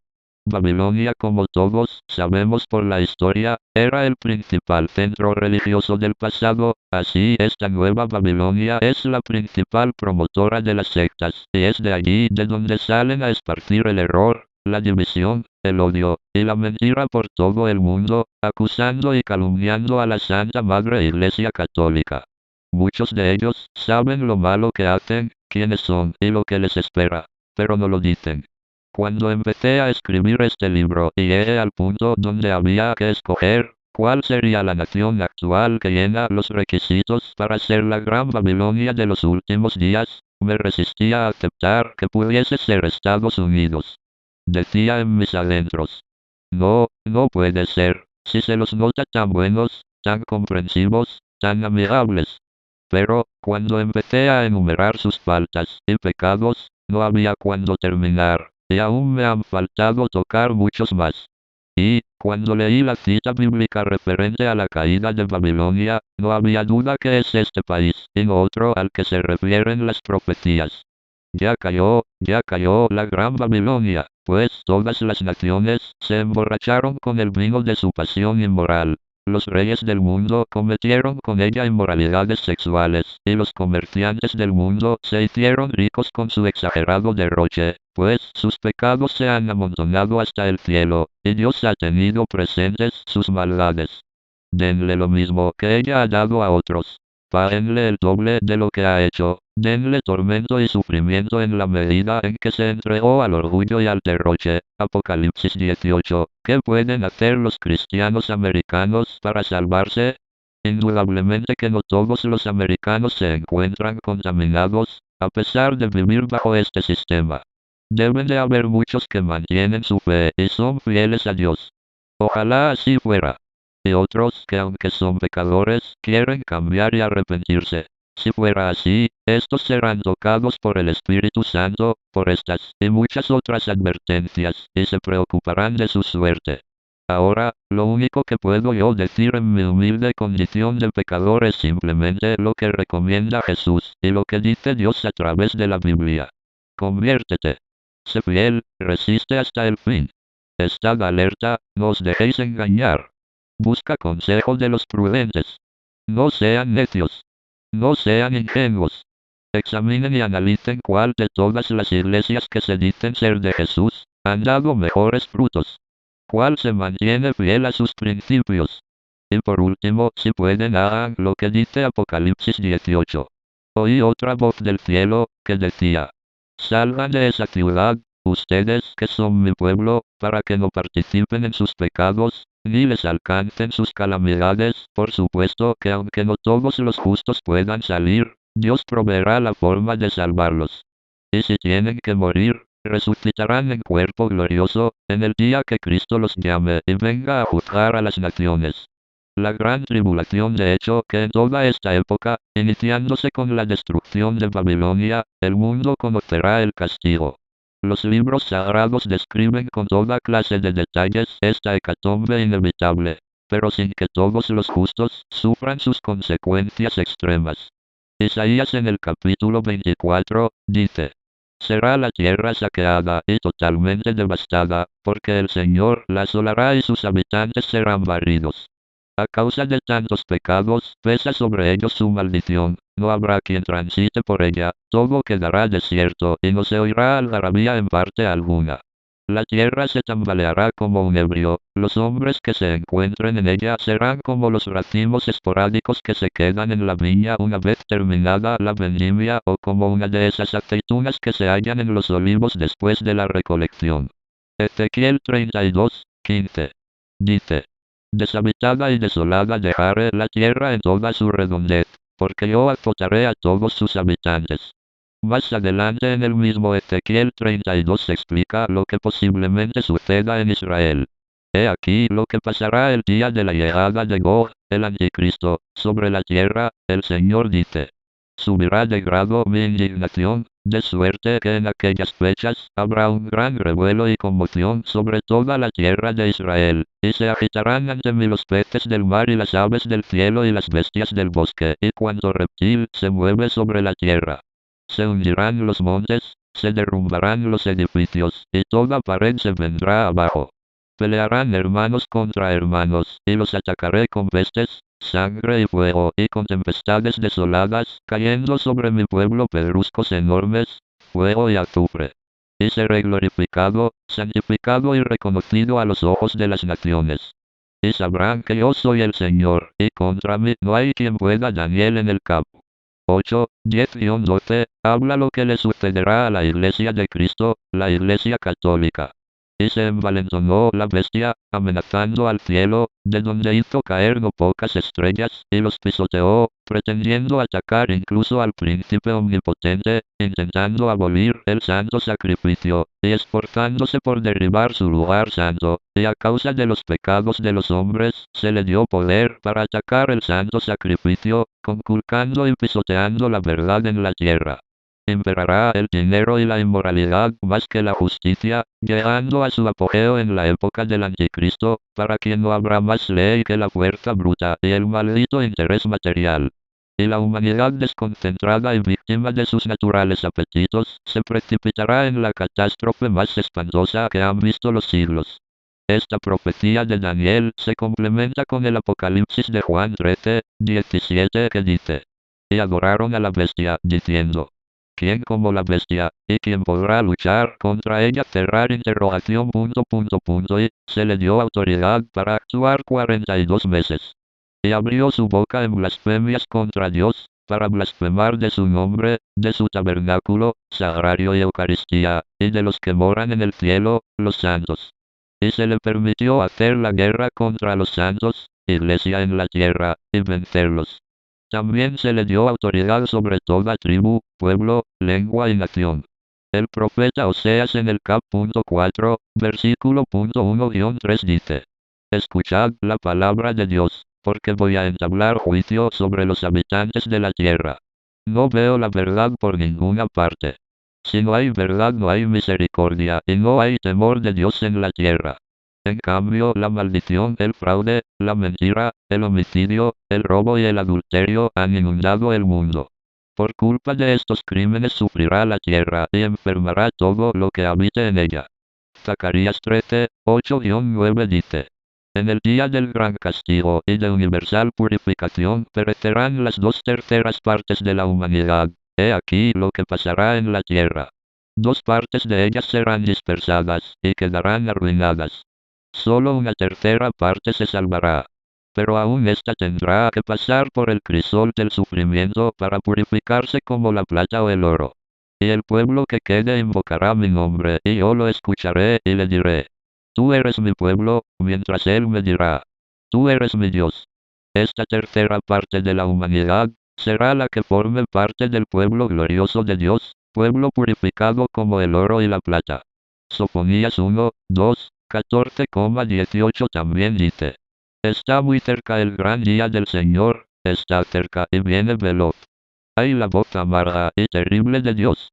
Babilonia, como todos sabemos por la historia, era el principal centro religioso del pasado. Así, esta nueva Babilonia es la principal promotora de las sectas, y es de allí de donde salen a esparcir el error, la división, el odio y la mentira por todo el mundo, acusando y calumniando a la Santa Madre Iglesia Católica. Muchos de ellos saben lo malo que hacen, quiénes son y lo que les espera, pero no lo dicen. Cuando empecé a escribir este libro y llegué al punto donde había que escoger cuál sería la nación actual que llena los requisitos para ser la gran Babilonia de los últimos días, me resistía a aceptar que pudiese ser Estados Unidos. Decía en mis adentros: no, no puede ser, si se los nota tan buenos, tan comprensivos, tan amigables. Pero, cuando empecé a enumerar sus faltas y pecados, no había cuándo terminar, y aún me han faltado tocar muchos más. Y, cuando leí la cita bíblica referente a la caída de Babilonia, no había duda que es este país, y no otro al que se refieren las profecías. Ya cayó la gran Babilonia, pues todas las naciones se emborracharon con el vino de su pasión inmoral. Los reyes del mundo cometieron con ella inmoralidades sexuales, y los comerciantes del mundo se hicieron ricos con su exagerado derroche, pues sus pecados se han amontonado hasta el cielo, y Dios ha tenido presentes sus maldades. Denle lo mismo que ella ha dado a otros. Páguenle el doble de lo que ha hecho. Denle tormento y sufrimiento en la medida en que se entregó al orgullo y al derroche. Apocalipsis 18. ¿Qué pueden hacer los cristianos americanos para salvarse? Indudablemente que no todos los americanos se encuentran contaminados, a pesar de vivir bajo este sistema. Deben de haber muchos que mantienen su fe y son fieles a Dios. Ojalá así fuera. Y otros que, aunque son pecadores, quieren cambiar y arrepentirse. Si fuera así, estos serán tocados por el Espíritu Santo, por estas y muchas otras advertencias, y se preocuparán de su suerte. Ahora, lo único que puedo yo decir en mi humilde condición de pecador es simplemente lo que recomienda Jesús, y lo que dice Dios a través de la Biblia. Conviértete. Sé fiel, resiste hasta el fin. Estad alerta, no os dejéis engañar. Busca consejo de los prudentes. No sean necios. No sean ingenuos. Examinen y analicen cuál de todas las iglesias que se dicen ser de Jesús han dado mejores frutos. Cuál se mantiene fiel a sus principios. Y por último, si pueden, hagan lo que dice Apocalipsis 18. Oí otra voz del cielo, que decía: salgan de esa ciudad, ustedes que son mi pueblo, para que no participen en sus pecados, ni les alcancen sus calamidades. Por supuesto que aunque no todos los justos puedan salir, Dios proveerá la forma de salvarlos. Y si tienen que morir, resucitarán en cuerpo glorioso, en el día que Cristo los llame y venga a juzgar a las naciones. La gran tribulación, de hecho, que en toda esta época, iniciándose con la destrucción de Babilonia, el mundo conocerá el castigo. Los libros sagrados describen con toda clase de detalles esta hecatombe inevitable, pero sin que todos los justos sufran sus consecuencias extremas. Isaías en el capítulo 24, dice: será la tierra saqueada y totalmente devastada, porque el Señor la asolará y sus habitantes serán barridos. A causa de tantos pecados, pesa sobre ellos su maldición. No habrá quien transite por ella, todo quedará desierto y no se oirá algarabía en parte alguna. La tierra se tambaleará como un ebrio, los hombres que se encuentren en ella serán como los racimos esporádicos que se quedan en la viña una vez terminada la vendimia, o como una de esas aceitunas que se hallan en los olivos después de la recolección. Ezequiel 32:15. Dice: deshabitada y desolada dejaré la tierra en toda su redondez, porque yo azotaré a todos sus habitantes. Más adelante en el mismo Ezequiel 32 se explica lo que posiblemente suceda en Israel. He aquí lo que pasará el día de la llegada de Gog, el anticristo, sobre la tierra. El Señor dice: subirá de grado mi indignación, de suerte que en aquellas fechas habrá un gran revuelo y conmoción sobre toda la tierra de Israel, y se agitarán ante mí los peces del mar y las aves del cielo y las bestias del bosque, y cuanto reptil se mueve sobre la tierra. Se hundirán los montes, se derrumbarán los edificios, y toda pared se vendrá abajo. Pelearán hermanos contra hermanos, y los atacaré con pestes, sangre y fuego, y con tempestades desoladas, cayendo sobre mi pueblo pedruscos enormes, fuego y azufre. Y seré glorificado, santificado y reconocido a los ojos de las naciones. Y sabrán que yo soy el Señor, y contra mí no hay quien pueda. Daniel en el cap. 8:10-12, habla lo que le sucederá a la Iglesia de Cristo, la Iglesia Católica. Y se envalentonó la bestia, amenazando al cielo, de donde hizo caer no pocas estrellas, y los pisoteó, pretendiendo atacar incluso al príncipe omnipotente, intentando abolir el santo sacrificio, y esforzándose por derribar su lugar santo, y a causa de los pecados de los hombres, se le dio poder para atacar el santo sacrificio, conculcando y pisoteando la verdad en la tierra. Imperará el dinero y la inmoralidad más que la justicia, llegando a su apogeo en la época del anticristo, para quien no habrá más ley que la fuerza bruta y el maldito interés material. Y la humanidad desconcentrada y víctima de sus naturales apetitos, se precipitará en la catástrofe más espantosa que han visto los siglos. Esta profecía de Daniel se complementa con el Apocalipsis de Juan 13:17 que dice: y adoraron a la bestia, diciendo: ¿quién como la bestia, y quién podrá luchar contra ella? Cerrar interrogación. Y se le dio autoridad para actuar 42 meses. Y abrió su boca en blasfemias contra Dios, para blasfemar de su nombre, de su tabernáculo, sagrario y Eucaristía, y de los que moran en el cielo, los santos. Y se le permitió hacer la guerra contra los santos, iglesia en la tierra, y vencerlos. También se le dio autoridad sobre toda tribu, pueblo, lengua y nación. El profeta Oseas en el cap. 4, versículo 1-3 dice: escuchad la palabra de Dios, porque voy a entablar juicio sobre los habitantes de la tierra. No veo la verdad por ninguna parte. Si no hay verdad no hay misericordia, y no hay temor de Dios en la tierra. En cambio, la maldición, el fraude, la mentira, el homicidio, el robo y el adulterio han inundado el mundo. Por culpa de estos crímenes sufrirá la tierra y enfermará todo lo que habite en ella. Zacarías 13:8-9 dice: en el día del gran castigo y de universal purificación perecerán las 2/3 partes de la humanidad. He aquí lo que pasará en la tierra. 2 partes de ellas serán dispersadas y quedarán arruinadas. Solo 1/3 parte se salvará. Pero aún ésta tendrá que pasar por el crisol del sufrimiento para purificarse como la plata o el oro. Y el pueblo que quede invocará mi nombre, y yo lo escucharé y le diré: tú eres mi pueblo, mientras él me dirá: tú eres mi Dios. Esta tercera parte de la humanidad será la que forme parte del pueblo glorioso de Dios, pueblo purificado como el oro y la plata. Sofonías 1:14-18 también dice: está muy cerca el gran día del Señor, está cerca y viene veloz. Ay, la voz amarga y terrible de Dios.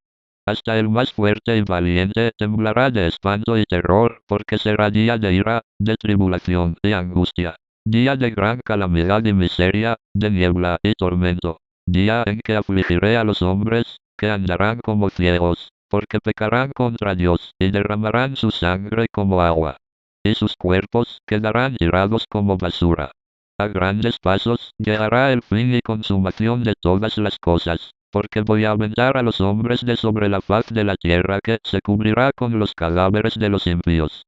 Hasta el más fuerte y valiente temblará de espanto y terror, porque será día de ira, de tribulación y angustia. Día de gran calamidad y miseria, de niebla y tormento. Día en que afligiré a los hombres, que andarán como ciegos, porque pecarán contra Dios, y derramarán su sangre como agua. Y sus cuerpos quedarán tirados como basura. A grandes pasos llegará el fin y consumación de todas las cosas, Porque voy a aventar a los hombres de sobre la faz de la tierra que se cubrirá con los cadáveres de los impíos.